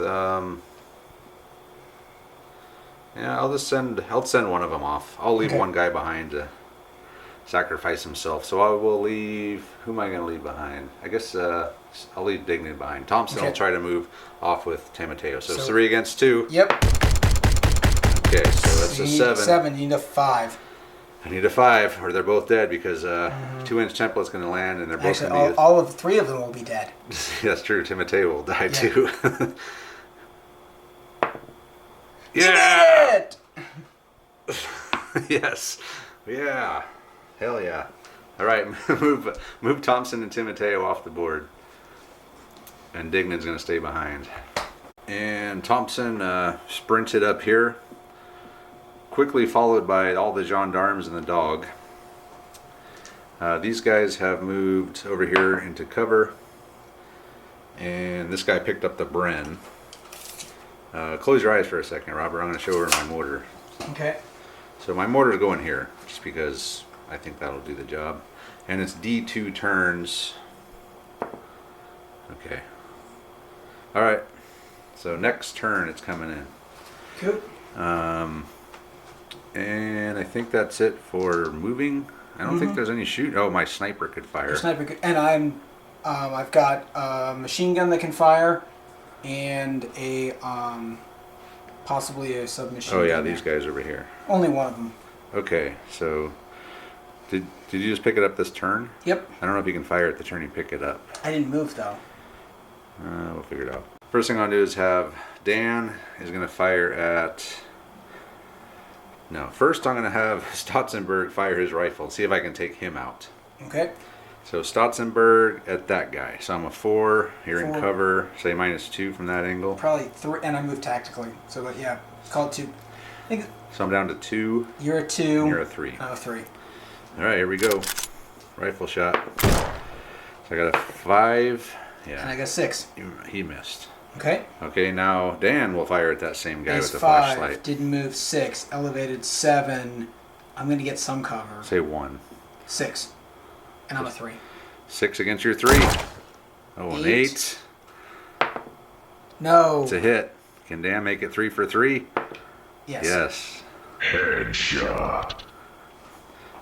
S1: Yeah, I'll send one of them off. I'll leave one guy behind to sacrifice himself. So I will leave. Who am I going to leave behind? I guess I'll leave Dignan behind. Thompson
S3: Okay.
S1: will try to move off with Tamateo. So,
S3: So-
S1: 3 against 2.
S3: Yep.
S1: Okay, so that's
S3: You
S1: a
S3: need
S1: 7.
S3: 7. You need a 5.
S1: I need a 5, or they're both dead because 2-inch template's going to land, and they're both
S3: Actually,
S1: going to be.
S3: all of 3 of them will be dead.
S1: That's true. Timoteo will die
S3: Yeah.
S1: too.
S3: You
S1: Yeah.
S3: did it!
S1: Yes. Yeah. Hell yeah. All right. Move Thompson and Timoteo off the board, and Dignan's going to stay behind. And Thompson sprinted up here, quickly followed by all the gendarmes and the dog. These guys have moved over here into cover, and this guy picked up the Bren. Close your eyes for a second, Robert. I'm going to show her my mortar.
S3: Okay.
S1: So my mortar's going here, just because I think that'll do the job. And it's D2 turns. Okay. All right. So next turn, it's coming in.
S3: Cool.
S1: And I think that's it for moving. I don't think there's any shoot. Oh, my sniper could fire.
S3: Sniper, and I've got a machine gun that can fire, and a possibly a submachine.
S1: Oh yeah,
S3: gun
S1: these
S3: there.
S1: guys over here.
S3: Only one of them.
S1: Okay, so did you just pick it up this turn?
S3: Yep.
S1: I don't know if you can fire at the turn you pick it up.
S3: I didn't move though.
S1: We'll figure it out. First thing I'm gonna do is have Dan is gonna fire at. No, first I'm gonna have Stotzenberg fire his rifle. See if I can take him out.
S3: Okay.
S1: So Stotzenberg at that guy. So I'm a 4. You're in
S3: 4.
S1: cover. Say -2 from that angle.
S3: Probably 3, and I moved tactically. So but yeah, call it 2. I think
S1: So I'm down to 2.
S3: you're a 2.
S1: And you're a 3.
S3: I'm a 3.
S1: All right, here we go. Rifle shot. So I got a 5.
S3: And I
S1: Yeah,
S3: got 6.
S1: he missed.
S3: Okay.
S1: Okay, now Dan will fire at that same guy
S3: Base
S1: with the
S3: 5.
S1: flashlight.
S3: Didn't move 6. Elevated 7. I'm gonna get some cover.
S1: Say 1.
S3: 6. And I'm a 3.
S1: 6 against your 3. Oh, an 8.
S3: 8. No.
S1: It's a hit. Can Dan make it 3 for 3?
S3: Yes.
S1: Yes.
S4: Headshot.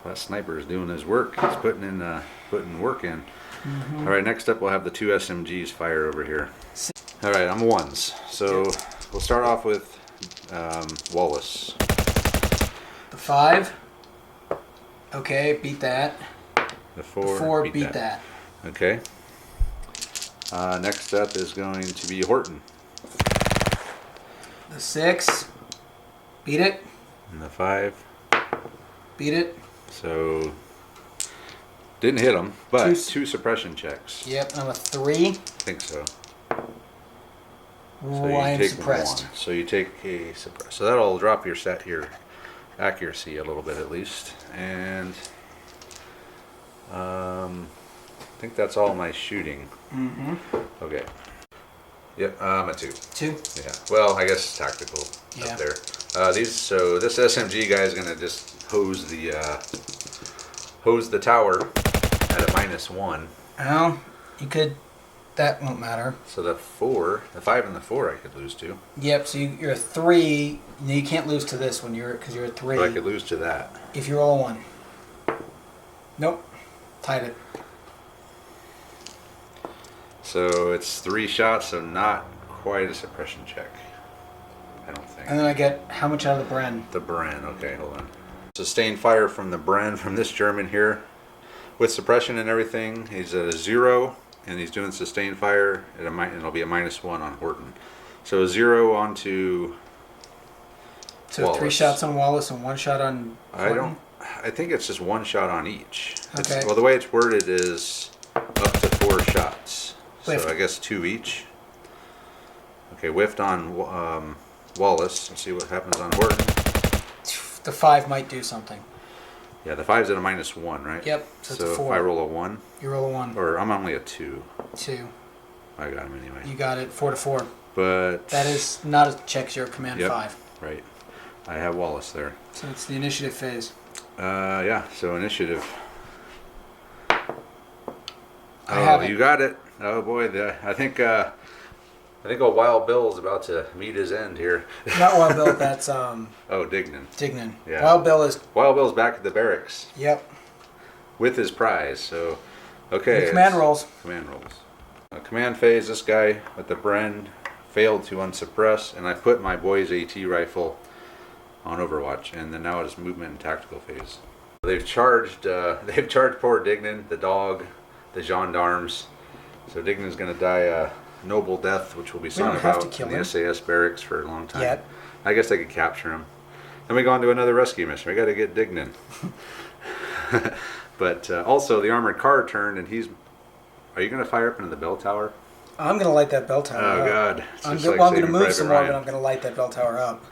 S1: That sniper is doing his work. He's putting work in. All right, next up we'll have the 2 SMGs fire over here. All right, I'm 1s. So we'll start off with Wallace.
S3: The 5. Okay, beat that.
S1: The 4.
S3: The 4 beat that.
S1: Okay. Next up is going to be Horton.
S3: The 6. Beat it.
S1: And the 5.
S3: Beat it.
S1: So didn't hit him, but
S3: Two-
S1: 2 suppression checks.
S3: Yep, I'm a 3.
S1: I think so. So
S3: Ooh, I am
S1: take
S3: suppressed.
S1: 1. So you take a suppress. So that'll drop your accuracy a little bit at least. And I think that's all my shooting.
S3: Mm-hmm.
S1: Okay. Yep, I'm a 2.
S3: 2.
S1: Yeah. Well, I guess tactical
S3: Yeah.
S1: up there. So this SMG guy is gonna just hose the tower at a -1.
S3: Well, you could. That won't matter.
S1: So the 5 and the 4 I could lose to.
S3: Yep. So you're a 3. You can't lose to this one. Because you're a 3.
S1: But I could lose to that.
S3: If you roll a 1. Nope. Tied it.
S1: So it's 3 shots, so not quite a suppression check. I don't think.
S3: And then I get how much out of the Bren?
S1: The Bren. Okay, hold on. Sustained fire from the Bren from this German here, with suppression and everything. He's at a 0, and he's doing sustained fire at and it'll be a -1 on Horton. So a 0 onto.
S3: So
S1: Wallace.
S3: 3 shots on Wallace and 1 shot on Horton?
S1: I think it's just 1 shot on each.
S3: Okay.
S1: Well, the way it's worded is up to 4 shots.
S3: Whiffed.
S1: So I guess 2 each. Okay, whiffed on Wallace. Let's see what happens on Horton.
S3: The 5 might do something.
S1: Yeah, the 5's at a -1, right?
S3: Yep. So it's a
S1: So if
S3: 4.
S1: I roll a 1,
S3: You roll a 1.
S1: or I'm only a 2.
S3: 2.
S1: I got him anyway.
S3: You got it. 4 to 4.
S1: But
S3: That is not a check. Your command
S1: Yep.
S3: 5.
S1: right. I have Wallace there.
S3: So it's the initiative phase.
S1: Yeah. So initiative.
S3: I have it.
S1: You got it. Oh boy, I think a Wild Bill is about to meet his end here.
S3: Not Wild Bill. That's
S1: Oh, Dignan.
S3: Dignan.
S1: Yeah.
S3: Wild Bill is.
S1: Wild Bill's back at the barracks
S3: Yep.
S1: with his prize. So, okay.
S3: Command rolls.
S1: Command rolls. Command phase, this guy with the Bren failed to unsuppress, and I put my boy's AT rifle on Overwatch, and then now it is movement and tactical phase. They've charged poor Dignan, the dog, the gendarmes. So Dignan's going to die a noble death, which will be sung about in the S.A.S. barracks for a long time.
S3: Yet.
S1: I guess I could capture him. Then we go on to another rescue mission. We got to get Dignan. But also the armored car turned, and he's. Are you going to fire up into the bell tower?
S3: I'm going to light that bell tower up.
S1: Oh, God.
S3: I'm going to move some more, but I'm going to light that bell tower up.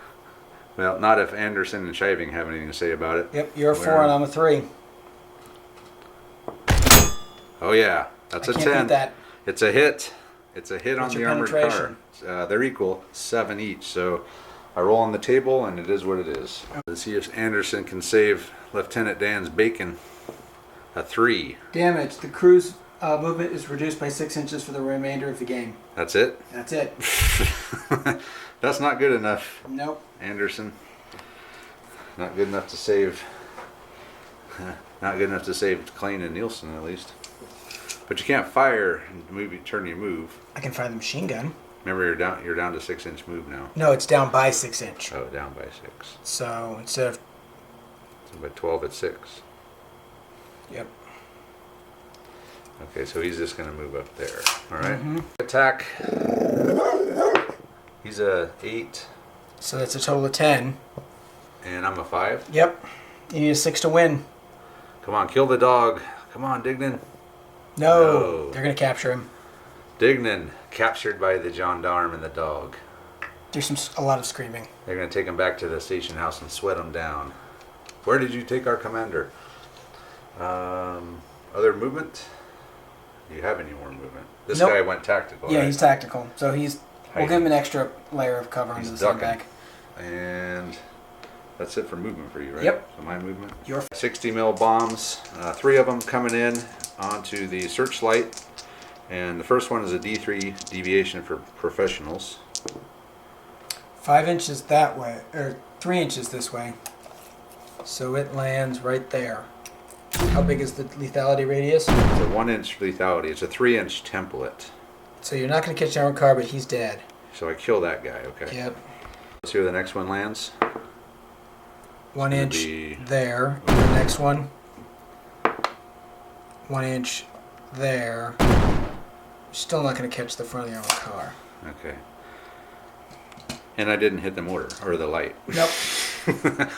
S1: Well, not if Anderson and Shiving have anything to say about it.
S3: Yep, you're a 4 and I'm a 3.
S1: Oh, yeah. That's a 10.
S3: Beat that.
S1: It's a hit. It's a hit
S3: What's
S1: on the
S3: your
S1: armored car. They're equal, 7 each. So I roll on the table, and it is what it is. Let's see if Anderson can save Lieutenant Dan's bacon. A 3.
S3: Damage. The crew's movement is reduced by 6 inches for the remainder of the game.
S1: That's it?
S3: That's it.
S1: That's not good enough.
S3: Nope.
S1: Anderson. Not good enough to save. Not good enough to save Klein and Nielsen, at least. But you can't fire and turn your move.
S3: I can fire the machine gun.
S1: Remember, you're down to 6-inch move now.
S3: No, it's down by 6 inch.
S1: Oh, down by 6.
S3: So instead of.
S1: So by 12 at 6.
S3: Yep.
S1: Okay, so he's just going to move up there. All right. Attack. He's a 8.
S3: So that's a total of 10.
S1: And I'm a 5.
S3: Yep. You need a 6 to win.
S1: Come on, kill the dog. Come on, Dignan.
S3: No. They're going to capture him.
S1: Dignan, captured by the gendarme and the dog.
S3: There's a lot of screaming.
S1: They're going to take him back to the station house and sweat him down. Where did you take our commander? Other movement? Do you have any more movement? This guy went tactical.
S3: Yeah,
S1: right?
S3: he's tactical. So we'll give him an extra layer of cover into the sandbag.
S1: And that's it for movement for you, right?
S3: Yep.
S1: So my movement.
S3: Your
S1: 60 mil bombs. 3 of them coming in onto the searchlight. And the first one is a D3 deviation for professionals.
S3: 5 inches that way, or 3 inches this way. So it lands right there. How big is the lethality radius?
S1: It's a 1-inch lethality. It's a 3-inch template.
S3: So you're not going to catch the armored car, but he's dead.
S1: So I kill that guy, okay.
S3: Yep.
S1: Let's see where the next one lands.
S3: 1 inch there. The next one. 1 inch there. Still not going to catch the front of the armored car.
S1: Okay. And I didn't hit the mortar, or the light.
S3: Nope.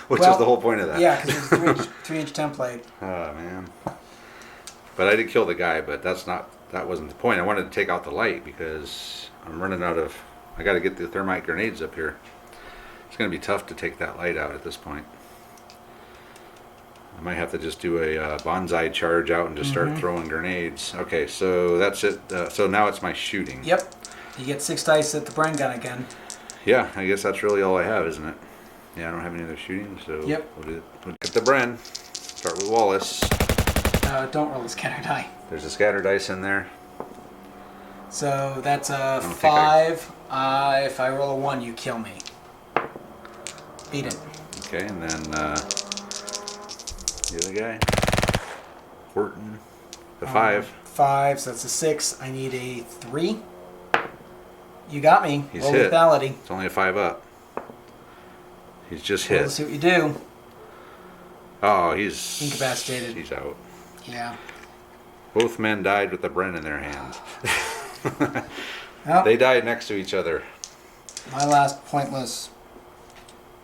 S1: Which is the whole point of that.
S3: Yeah, because it's a 3-inch template.
S1: Oh, man. But I did kill the guy, but that wasn't the point. I wanted to take out the light because I'm running out of... I got to get the thermite grenades up here. It's going to be tough to take that light out at this point. I might have to just do a bonsai charge out and just start throwing grenades. Okay, so that's it. So now it's my shooting.
S3: Yep. You get 6 dice at the brain gun again.
S1: Yeah, I guess that's really all I have, isn't it? Yeah, I don't have any other shooting, so
S3: Yep.
S1: We'll get the Bren. Start with Wallace.
S3: Don't roll the scatter die.
S1: There's a scatter dice in there.
S3: So that's a 5. If I roll a 1, you kill me. Beat it.
S1: Okay, and then the other guy. Horton. The 5.
S3: 5, so that's a 6. I need a 3. You got me.
S1: He's
S3: roll
S1: hit.
S3: lethality.
S1: It's only a 5 up. He's just
S3: Well,
S1: hit.
S3: let's see what you do.
S1: Oh, he's...
S3: Incapacitated.
S1: He's out.
S3: Yeah.
S1: Both men died with the Bren in their hands.
S3: Well,
S1: They died next to each other.
S3: my last pointless.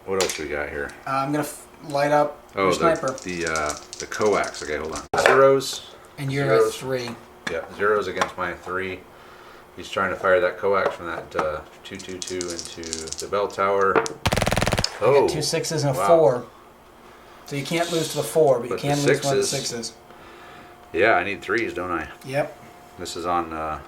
S1: What else we got here?
S3: I'm going to light up your
S1: Oh,
S3: sniper.
S1: the coax. Okay, hold on. Zeros.
S3: And you're
S1: zeros.
S3: at 3.
S1: Yeah, zeros against my 3. He's trying to fire that coax from that 222 into the bell tower.
S3: I got 2 6s and a 4. So you can't lose to the 4, but you can lose one of the 6s.
S1: Yeah, I need 3s, don't I?
S3: Yep.
S1: This is on, I'm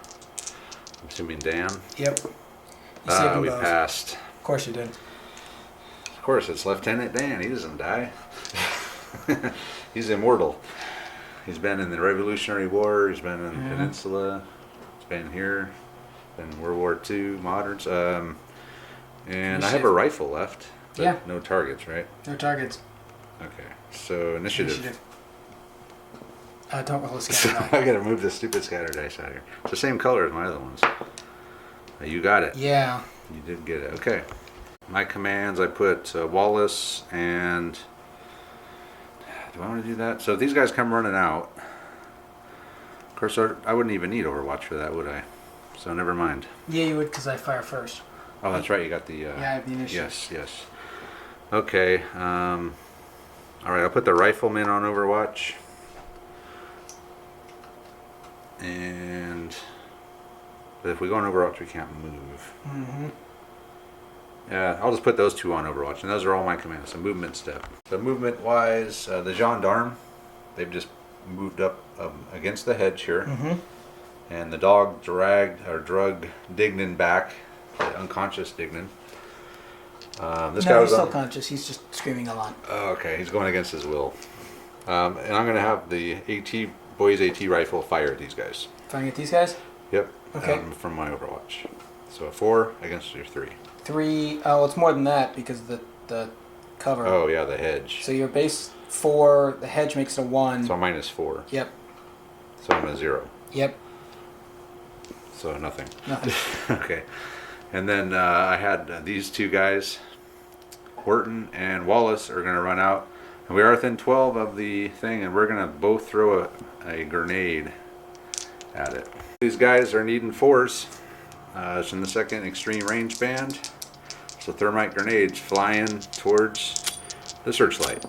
S1: assuming Dan.
S3: Yep. You saved them
S1: We
S3: both.
S1: passed.
S3: Of course you did.
S1: Of course, it's Lieutenant Dan. He doesn't die. He's immortal. He's been in the Revolutionary War. He's been in the Peninsula. He's been here. Been in World War II, moderns. And I have a rifle left. But
S3: Yeah.
S1: no targets, right?
S3: No targets.
S1: Okay. So initiative.
S3: Don't roll a
S1: So
S3: scatter
S1: I
S3: die.
S1: gotta move this stupid scatter dice out here. It's the same color as my other ones. You got it.
S3: Yeah.
S1: You did get it. Okay. My commands, I put Wallace and... Do I want to do that? So if these guys come running out... Of course, I wouldn't even need Overwatch for that, would I? So never mind.
S3: Yeah, you would, because I fire first.
S1: Oh, that's right. You got the...
S3: Yeah, I have the initiative.
S1: Yes, yes. Okay. All right, I'll put the rifleman on Overwatch. And... But if we go on Overwatch, we can't move.
S3: Mm-hmm.
S1: Yeah, I'll just put those two on Overwatch, and those are all my commands. So movement step. So movement-wise, the gendarme, they've just moved up against the hedge here,
S3: Mm-hmm.
S1: and the dog drug Dignan back, unconscious Dignan. This guy
S3: No,
S1: was
S3: he's still
S1: on.
S3: conscious. He's just screaming a lot.
S1: Oh, okay, he's going against his will, and I'm going to have the boys AT rifle fire at these guys.
S3: Firing at these guys?
S1: Yep.
S3: Okay.
S1: From my Overwatch. So a 4 against your 3.
S3: 3. Oh, it's more than that because of the cover.
S1: Oh yeah, the hedge.
S3: So your base 4, the hedge makes it a 1.
S1: So minus 4.
S3: Yep.
S1: So I'm a 0.
S3: Yep.
S1: So nothing.
S3: Nothing.
S1: Okay. And then I had these two guys, Horton and Wallace, are going to run out. And we are within 12 of the thing, and we're going to both throw a grenade at it. These guys are needing 4s. It's in the second extreme range band. So thermite grenades flying towards the searchlight.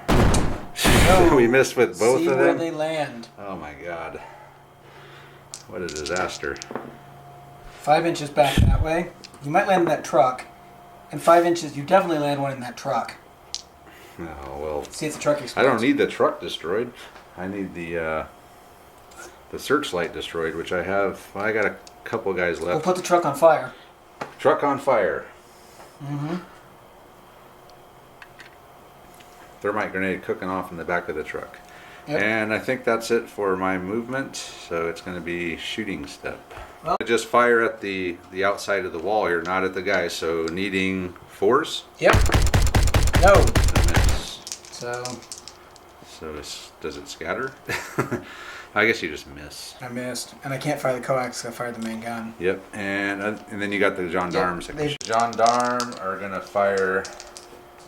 S3: No.
S1: We missed with both
S3: See
S1: of
S3: where
S1: them.
S3: they land.
S1: Oh my god. What a disaster.
S3: 5 inches back that way. You might land in that truck. And 5 inches, you definitely land one in that truck.
S1: Oh well.
S3: See if the truck explodes.
S1: I don't need the truck destroyed. I need the searchlight destroyed, which I have. Well, I got a couple guys
S3: We'll
S1: left.
S3: put the truck on fire.
S1: Truck on fire.
S3: Mm-hmm.
S1: Thermite grenade cooking off in the back of the truck.
S3: Yep.
S1: And I think that's it for my movement. So it's going to be shooting step.
S3: Well-
S1: I just fire at the outside of the wall here, not at the guy. So needing 4s.
S3: Yep. No.
S1: A miss.
S3: So
S1: Does it scatter? I guess you just miss.
S3: I missed. And I can't fire the coax, I fired the main gun.
S1: Yep, and then you got the gendarmes.
S3: Yep, they-
S1: Gendarme are gonna fire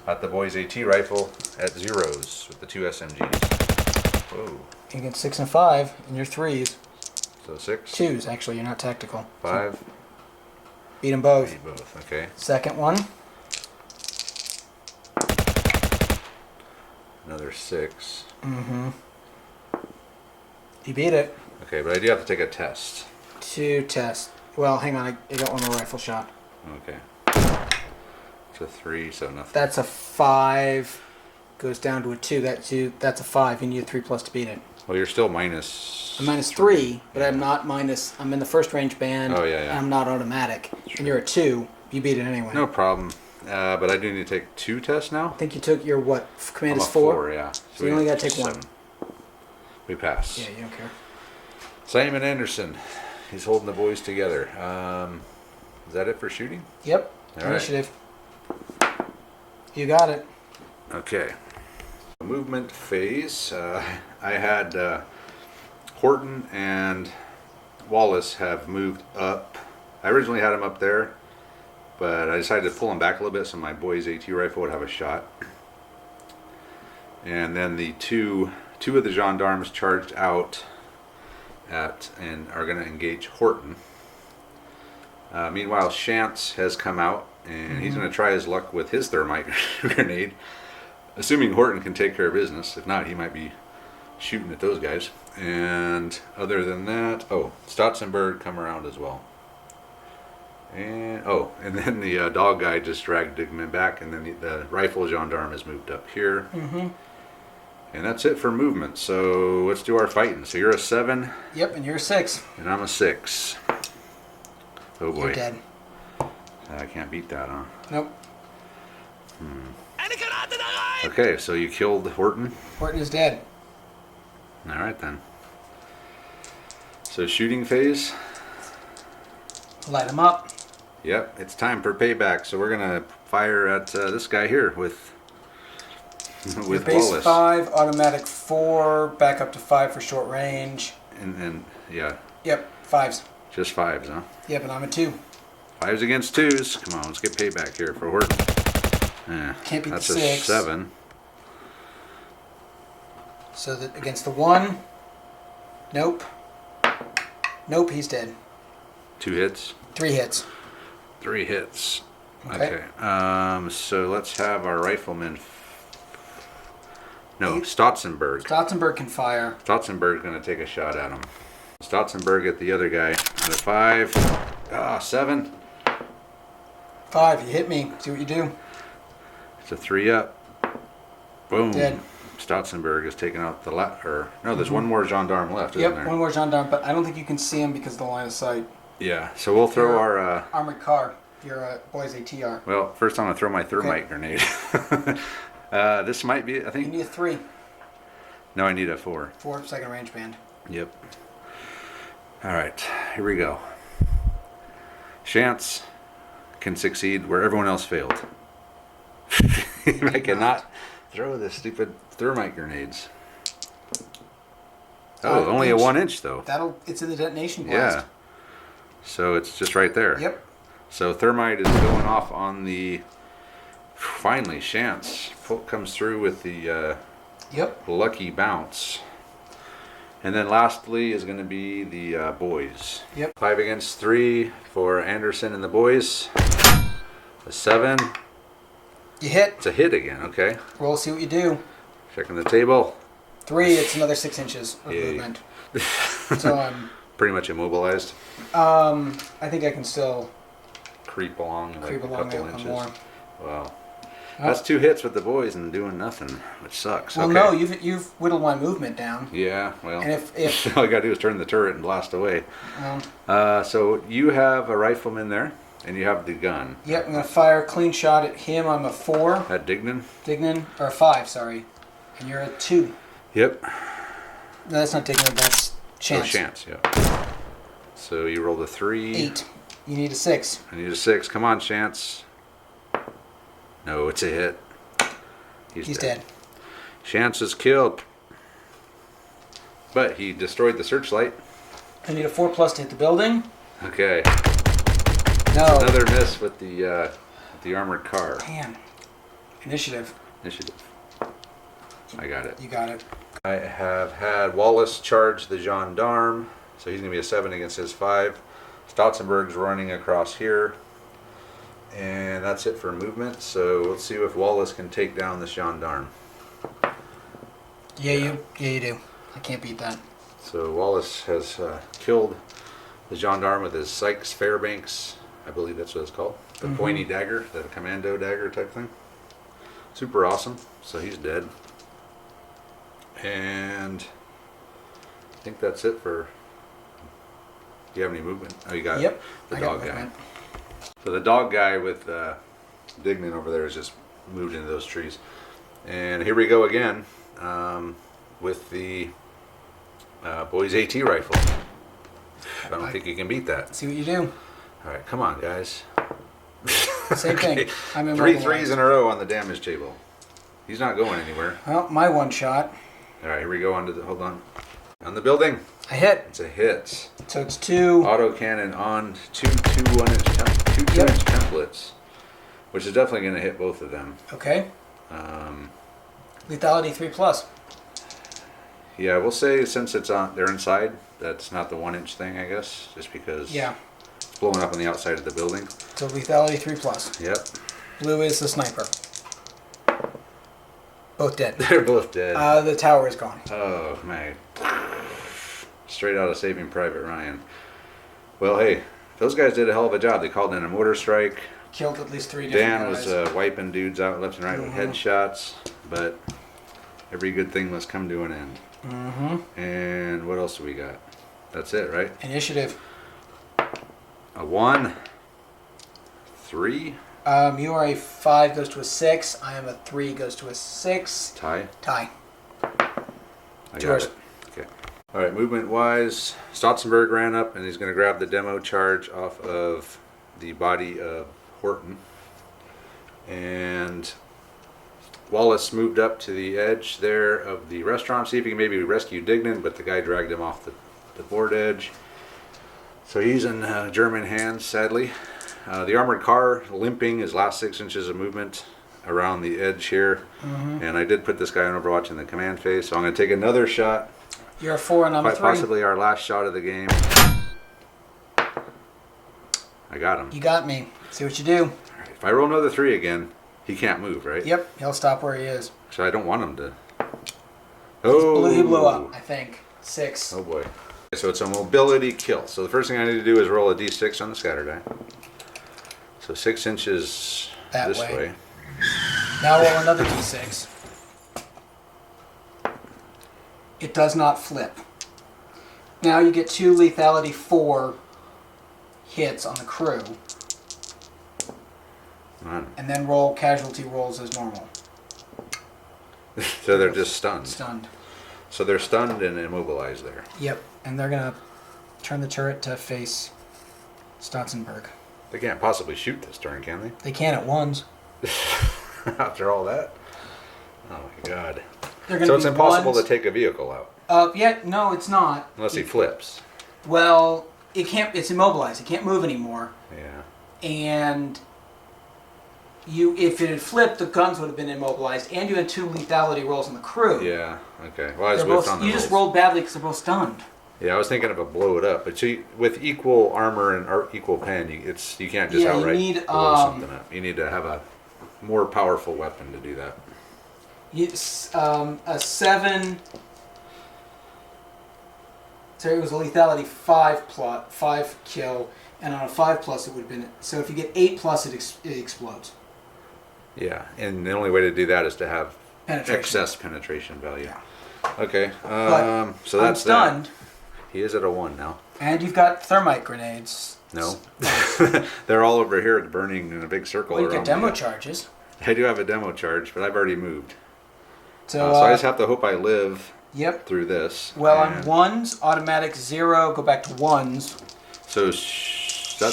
S1: at the boys AT rifle at 0s with the 2 SMGs. Whoa.
S3: You get 6 and 5, and you're 3s.
S1: So 6,
S3: 2s, actually, you're not tactical.
S1: 5,
S3: Beat them both.
S1: beat both. Okay,
S3: Second one.
S1: another 6.
S3: Mm-hmm. You beat it.
S1: Okay, but I do have to take a test.
S3: 2 tests. Well, hang on, I got one more rifle shot.
S1: Okay. It's a 3, so nothing.
S3: That's a 5. Goes down to a 2. That's a 5. You need a 3 plus to beat it.
S1: Well, you're still minus.
S3: I'm minus 3, but I'm not minus. I'm in the first range band.
S1: Oh, yeah.
S3: And I'm not automatic. And you're a 2. You beat it anyway.
S1: No problem. But I do need to take 2 tests now.
S3: I think you took your what? Command
S1: I'm
S3: is
S1: a
S3: 4?
S1: yeah.
S3: So you only gotta take 1.
S1: 7. We pass.
S3: Yeah, you don't care.
S1: Simon Anderson. He's holding the boys together. Is that it for shooting?
S3: Yep.
S1: All right.
S3: Initiative. You got it.
S1: Okay. Movement phase. I had Horton and Wallace have moved up. I originally had them up there, but I decided to pull them back a little bit so my boys' AT rifle would have a shot. And then the two of the gendarmes charged out and are going to engage Horton. Meanwhile, Shantz has come out and he's going to try his luck with his thermite grenade, assuming Horton can take care of business. If not, he might be shooting at those guys. And other than that, Stotzenberg come around as well. And then the dog guy just dragged Digman back, and then the rifle gendarme has moved up here.
S3: Mm-hmm.
S1: And that's it for movement. So let's do our fighting. So you're a 7.
S3: Yep, and you're a 6.
S1: And I'm a 6. Oh boy.
S3: You're dead.
S1: I can't beat that, huh?
S3: Nope.
S1: Okay, so you killed Horton.
S3: Horton is dead.
S1: All right then. So shooting phase.
S3: Light him up.
S1: Yep, it's time for payback. So we're gonna fire at this guy here with
S3: Your
S1: with
S3: base
S1: Wallace.
S3: 5, automatic 4, back up to 5 for short range.
S1: And yeah,
S3: Yep, 5s.
S1: just 5s, huh?
S3: Yep, and I'm a 2.
S1: 5s against 2s. Come on, let's get payback here for Horton. Yeah,
S3: Can't beat
S1: that's
S3: the
S1: a
S3: 6.
S1: 7.
S3: So that against the 1. Nope. Nope, he's dead.
S1: 2 hits.
S3: 3 hits.
S1: 3 hits.
S3: Okay.
S1: So let's have our rifleman. No,
S3: 8.
S1: Stotzenberg.
S3: Stotzenberg can fire.
S1: Stotzenberg's going to take a shot at him. Stotzenberg at the other guy. At a 5. 7.
S3: 5, you hit me. See what you do.
S1: It's a 3 up. Boom.
S3: Dead.
S1: Stotzenberg is taking out the left. Or no, there's one more gendarme left, isn't
S3: Yep,
S1: there?
S3: one more gendarme, but I don't think you can see him because of the line of sight.
S1: Yeah. So we'll throw
S3: Your
S1: our.
S3: armored car. Your boy's ATR.
S1: Well, first I'm gonna throw my thermite grenade. This might be. I
S3: You
S1: think.
S3: need a 3.
S1: No, I need a 4.
S3: 4 second range band.
S1: Yep. All right, here we go. Chance can succeed where everyone else failed. I cannot throw the stupid thermite grenades. Oh, only a 1 inch though.
S3: It's in the detonation blast.
S1: Yeah. So it's just right there.
S3: Yep.
S1: So thermite is going off on the. Finally, Chance comes through with the
S3: Yep.
S1: lucky bounce. And then lastly is going to be the boys.
S3: Yep.
S1: 5 against 3 for Anderson and the boys. A 7.
S3: You hit.
S1: It's a hit again. Okay.
S3: Roll, see what you do.
S1: Checking the table.
S3: 3, it's another 6 inches of
S1: Yay.
S3: movement. So I'm.
S1: Pretty much immobilized.
S3: I think I can still
S1: Creep along like
S3: creep
S1: a
S3: along
S1: couple
S3: there
S1: inches.
S3: more.
S1: Wow. That's 2 hits with the boys and doing nothing, which sucks.
S3: Well,
S1: okay.
S3: no, you've whittled my movement down.
S1: Yeah, well,
S3: And if
S1: all I gotta do is turn the turret and blast away. So you have a rifleman there, and you have the gun.
S3: yep, I'm gonna fire a clean shot at him. I'm a 4,
S1: At Dignan?
S3: Dignan, or a 5, sorry, and you're a 2.
S1: Yep.
S3: No, that's not Dignan. That's Chance.
S1: Oh, Chance, yeah. So you rolled a 3.
S3: 8. You need a 6.
S1: I need a 6. Come on, Chance. No, it's a hit.
S3: He's dead.
S1: Chance is killed. But he destroyed the searchlight.
S3: I need a 4+ to hit the building.
S1: Okay.
S3: No.
S1: Another miss with the armored car.
S3: Man. Initiative.
S1: Initiative. I got it.
S3: You got it.
S1: I have had Wallace charge the gendarme, so he's going to be a 7 against his 5. Stotzenberg's running across here, and that's it for movement. So let's see if Wallace can take down this gendarme.
S3: Yeah, you do. I can't beat that.
S1: So Wallace has killed the gendarme with his Sykes Fairbanks, I believe that's what it's called, the pointy dagger, the commando dagger type thing. Super awesome. So he's dead. And I think that's it for. Do you have any movement? Oh, you got
S3: Yep.
S1: the
S3: I
S1: dog
S3: got
S1: guy.
S3: movement.
S1: So the dog guy with Dignan over there has just moved into those trees. And here we go again with the boys AT rifle. I don't think you can beat that.
S3: See what you do.
S1: All right, come on, guys.
S3: Same thing. I'm in
S1: 3 threes in a row on the damage table. He's not going anywhere.
S3: Well, my 1 shot.
S1: All right, here we go. Hold on. On the building.
S3: I hit.
S1: It's a hit.
S3: So it's 2.
S1: Autocannon on two 1-inch templates, which is definitely going to hit both of them.
S3: Okay. Lethality 3+.
S1: Yeah, we'll say since they're inside, that's not the 1-inch thing, I guess, just because
S3: Yeah.
S1: it's blowing up on the outside of the building.
S3: So lethality 3+.
S1: Yep.
S3: Blue is the sniper. Both dead.
S1: They're both dead.
S3: The tower is gone.
S1: Oh, man. Straight out of Saving Private Ryan. Well, hey, those guys did a hell of a job. They called in a mortar strike.
S3: Killed at least 3 different
S1: Dan
S3: guys.
S1: was wiping dudes out left and right with headshots, but every good thing must come to an end. And what else do we got? That's it, right?
S3: Initiative.
S1: A 1, 3,
S3: You are a 5, goes to a 6. I am a 3, goes to a 6.
S1: tie.
S3: Tie.
S1: I got
S3: Yours.
S1: it. Okay. All right, movement-wise, Stotzenberg ran up, and he's going to grab the demo charge off of the body of Horton. And Wallace moved up to the edge there of the restaurant, see if he can maybe rescue Dignan, but the guy dragged him off the board edge. So he's in German hands, sadly. The armored car limping his last 6 inches of movement around the edge here. And I did put this guy on Overwatch in the command phase, so I'm going to take another shot.
S3: You're a 4 and I'm a
S1: Quite
S3: 3.
S1: possibly our last shot of the game. I got him.
S3: You got me. See what you do.
S1: All right, if I roll another 3 again, he can't move, right?
S3: Yep, he'll stop where he is.
S1: So I don't want him to.
S3: He blew up, I think. 6.
S1: Oh boy. So it's a mobility kill. So the first thing I need to do is roll a d6 on the scatter die. So 6 inches
S3: That
S1: this
S3: way.
S1: way.
S3: Now roll another d6. It does not flip. Now you get 2 lethality 4 hits on the crew. And then roll casualty rolls as normal.
S1: So they're just stunned.
S3: Stunned.
S1: So they're stunned and immobilized there.
S3: Yep. And they're going to turn the turret to face Stotzenberg.
S1: They can't possibly shoot this turn, can they?
S3: They can at ones.
S1: After all that? Oh my god.
S3: So
S1: it's impossible to take a vehicle out.
S3: Yeah, no, it's not.
S1: Unless he flips.
S3: Well, it can't. It's immobilized. It can't move anymore.
S1: Yeah.
S3: And if it had flipped, the guns would have been immobilized, and you had 2 lethality rolls on the crew.
S1: Yeah, okay. Well, I was whiffed on the
S3: You just
S1: rolls.
S3: rolled badly because they're both stunned.
S1: Yeah, I was thinking of a blow it up, but see, with equal armor and equal pen, you can't just
S3: Yeah, you
S1: outright
S3: need,
S1: blow something up. You need to have a more powerful weapon to do that.
S3: A 7. So it was a lethality 5 kill, and on a 5+ it would have been. So if you get 8+, it explodes.
S1: Yeah, and the only way to do that is to have
S3: Penetration.
S1: excess penetration value.
S3: Yeah.
S1: Okay,
S3: But
S1: so that's
S3: I'm stunned,
S1: that. He is at a 1 now.
S3: and you've got thermite grenades.
S1: No, they're all over here burning in a big circle.
S3: Well, you
S1: around
S3: get demo
S1: me.
S3: charges.
S1: I do have a demo charge, but I've already moved.
S3: So,
S1: So I just have to hope I live
S3: Yep.
S1: through this.
S3: Well, on
S1: and
S3: 1s, automatic 0, go back to 1s.
S1: So that's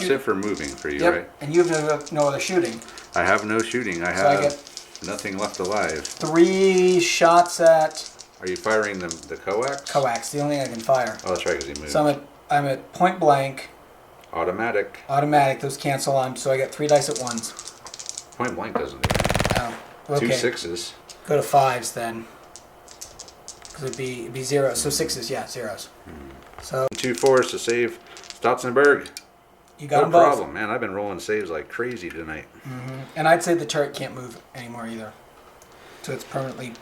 S3: Shoot.
S1: it for moving for you,
S3: Yep.
S1: right?
S3: And you have no other shooting.
S1: I have no shooting. I
S3: So I
S1: have
S3: get
S1: nothing left alive.
S3: 3 shots at
S1: Are you firing the coax?
S3: coax. The only thing I can fire.
S1: Oh, that's right, because he moved.
S3: So I'm at point blank.
S1: Automatic.
S3: Automatic. Those cancel on. So I get 3 dice at once.
S1: Point blank doesn't do it.
S3: Oh. Okay.
S1: 2 6s.
S3: Go to 5s then. Because it'd be 0. So 6s, yeah, 0s. So
S1: 2 4s to save Stotzenberg.
S3: you got
S1: No
S3: them both.
S1: problem, man. I've been rolling saves like crazy tonight.
S3: And I'd say the turret can't move anymore either. So it's permanently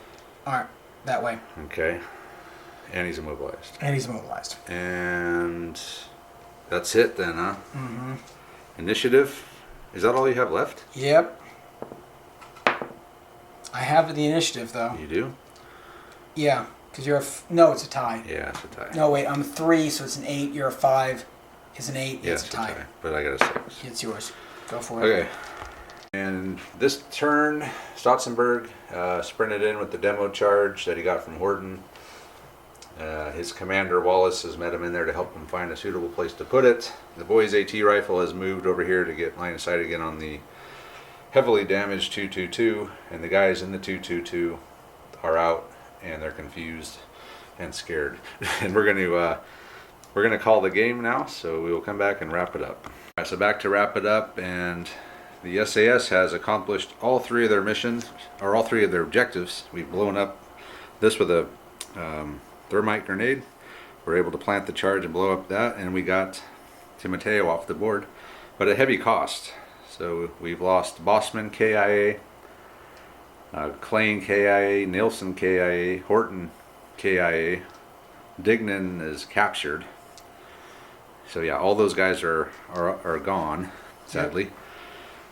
S3: that way.
S1: Okay. And he's immobilized.
S3: And he's immobilized.
S1: And that's it then, huh?
S3: Mm-hmm.
S1: Initiative. Is that all you have left?
S3: Yep. I have the initiative though.
S1: You do?
S3: Yeah, because you're no, it's a tie.
S1: Yeah, it's a tie.
S3: No, wait, I'm a 3, so it's an 8. You're a 5. It's an 8.
S1: Yeah,
S3: It's a tie.
S1: But I got a 6.
S3: It's yours. Go for it.
S1: Okay. And this turn, Stotzenberg sprinted in with the demo charge that he got from Horton. His commander, Wallace, has met him in there to help him find a suitable place to put it. The boy's AT rifle has moved over here to get line of sight again on the heavily damaged 222. And the guys in the 222 are out, and they're confused and scared. And we're going to call the game now, so we will come back and wrap it up. All right, so back to wrap it up, and the S.A.S. has accomplished all 3 of their missions, or all 3 of their objectives. We've blown up this with a thermite grenade. We're able to plant the charge and blow up that, and we got Timoteo off the board, but at heavy cost. So we've lost Bossman KIA, Klain KIA, Nielsen KIA, Horton KIA, Dignan is captured. So yeah, all those guys are gone, sadly.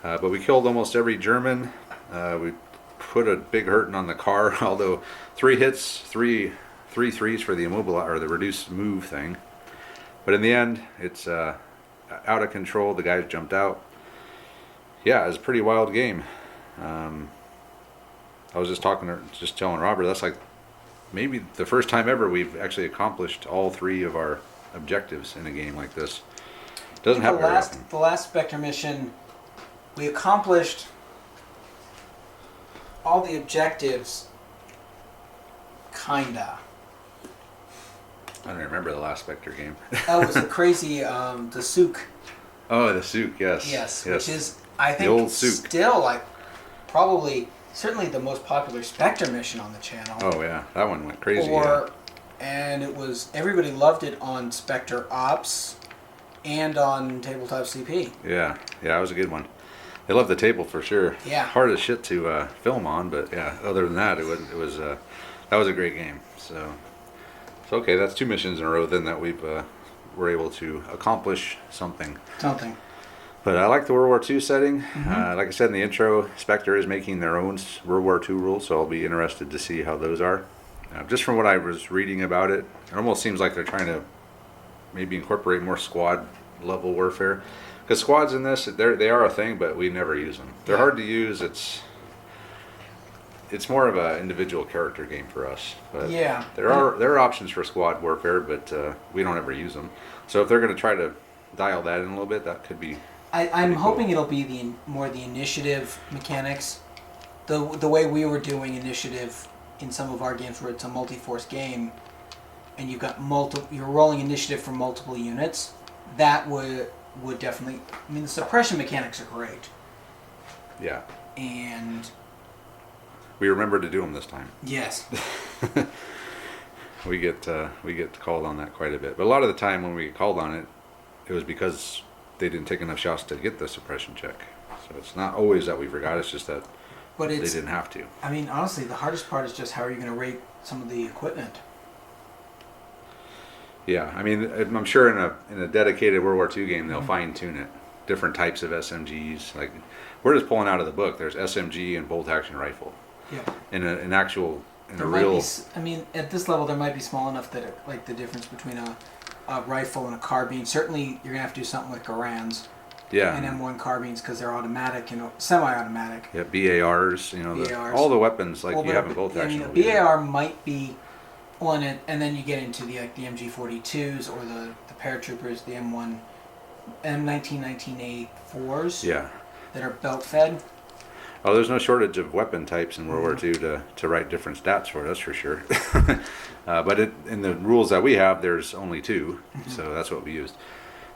S1: But we killed almost every German. We put a big hurting on the car, although 3 hits, 3 threes for the immobilize or the reduced move thing. But in the end, it's out of control. The guys jumped out. Yeah, it was a pretty wild game. I was just telling Robert, that's like maybe the first time ever we've actually accomplished all 3 of our objectives in a game like this. Doesn't happen very often.
S3: The last Spectre mission, we accomplished all the objectives, kinda.
S1: I don't remember the last Spectre game.
S3: That was the crazy, the Souk.
S1: Oh, the Souk, yes.
S3: Yes, which is, I
S1: The
S3: think,
S1: old Souk.
S3: still like probably, certainly the most popular Spectre mission on the channel.
S1: Oh yeah, that one went crazy.
S3: And it was, everybody loved it on Spectre Ops and on Tabletop CP.
S1: Yeah, that was a good one. They loved the table for sure.
S3: Yeah.
S1: Hard as shit to film on, but yeah. Other than that, that was a great game. So okay, that's 2 missions in a row then that we've were able to accomplish something. But I like the World War II setting. Like I said in the intro, Spectre is making their own World War II rules, so I'll be interested to see how those are. Just from what I was reading about it, it almost seems like they're trying to maybe incorporate more squad level warfare. Because squads in this, they are a thing, but we never use them. They're hard to use. It's more of an individual character game for us. But
S3: Yeah.
S1: there are options for squad warfare, but we don't ever use them. So if they're going to try to dial that in a little bit, that could be.
S3: I'm
S1: cool.
S3: hoping it'll be more the initiative mechanics. The way we were doing initiative in some of our games where it's a multi-force game and you've got you're rolling initiative for multiple units, that would definitely, I mean, the suppression mechanics are great.
S1: Yeah.
S3: And
S1: We remember to do them this time.
S3: yes.
S1: We get called on that quite a bit. But a lot of the time when we get called on it, it was because they didn't take enough shots to get the suppression check. So it's not always that we forgot, it's just that
S3: But
S1: they didn't have to.
S3: I mean, honestly, the hardest part is just how are you going to rate some of the equipment?
S1: Yeah, I mean, I'm sure in a dedicated World War II game, they'll fine tune it. Different types of SMGs. Like, we're just pulling out of the book. There's SMG and bolt action rifle.
S3: Yeah.
S1: In a
S3: There might be, I mean, at this level, there might be small enough that like the difference between a rifle and a carbine. Certainly, you're gonna have to do something with Garand's and M1 carbines because they're automatic, semi-automatic.
S1: Yeah, BARs.
S3: BARs.
S1: All the weapons like
S3: Well,
S1: you have in bolt
S3: I
S1: action.
S3: mean,
S1: will be there.
S3: BAR might be on it, and then you get into the MG42s or the paratroopers, the M1, M19, 19A4s.
S1: Yeah.
S3: That are belt fed.
S1: Oh, there's no shortage of weapon types in World War II to write different stats for, that's for sure. But in the rules that we have, there's only 2, so that's what we used.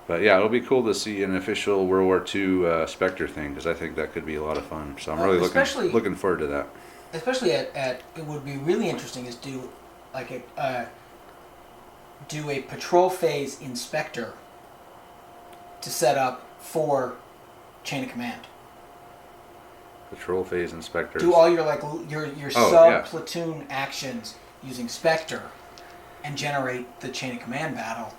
S1: But yeah, it'll be cool to see an official World War II Spectre thing, because I think that could be a lot of fun. So I'm really looking forward to that.
S3: Especially at it would be really interesting is do a patrol phase in Spectre to set up for chain of command.
S1: Patrol phase inspectors.
S3: Do all your sub platoon actions using Spectre and generate the chain of command battle.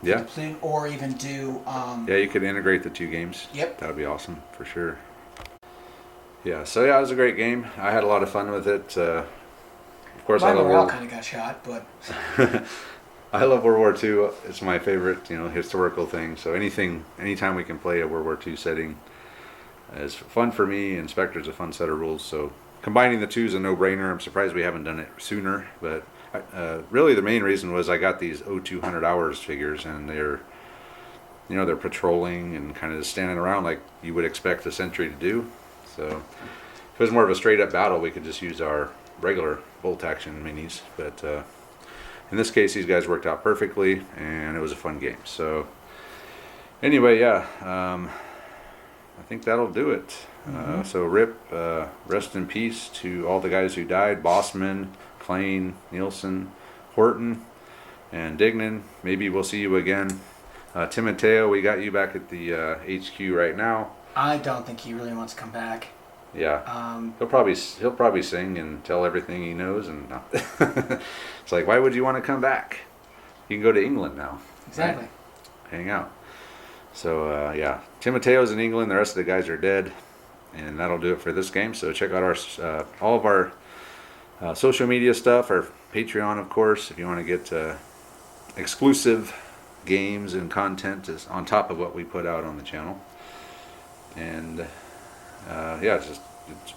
S1: Yeah.
S3: Platoon, or even do.
S1: Yeah, you could integrate the 2 games.
S3: Yep.
S1: That would be awesome for sure. Yeah. So yeah, it was a great game. I had a lot of fun with it. Of course,
S3: my
S1: I love
S3: morale kind of got shot, but.
S1: I love World War II. It's my favorite, historical thing. So anytime we can play a World War II setting is fun for me, and Spectre's a fun set of rules. So combining the 2 is a no-brainer. I'm surprised we haven't done it sooner, but really the main reason was I got these 0200 hours figures, and they're patrolling and kind of just standing around like you would expect a sentry to do. So if it was more of a straight-up battle, we could just use our regular bolt action minis, but in this case, these guys worked out perfectly, and it was a fun game. So anyway, yeah, I think that'll do it. So rest in peace to all the guys who died: Bossman, Klein, Nielsen, Horton, and Dignan. Maybe we'll see you again. Timoteo, we got you back at the HQ right now.
S3: I don't think he really wants to come back.
S1: Yeah, he'll probably sing and tell everything he knows, and it's like, why would you want to come back? You can go to England now.
S3: Exactly.
S1: Right? Hang out. So yeah, Timoteo's in England. The rest of the guys are dead, and that'll do it for this game. So check out our all of our social media stuff, our Patreon, of course, if you want to get exclusive games and content is on top of what we put out on the channel. And yeah,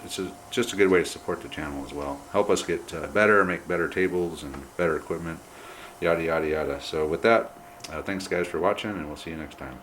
S1: it's just a good way to support the channel as well. Help us get better, make better tables and better equipment, yada yada yada. So with that, thanks guys for watching, and we'll see you next time.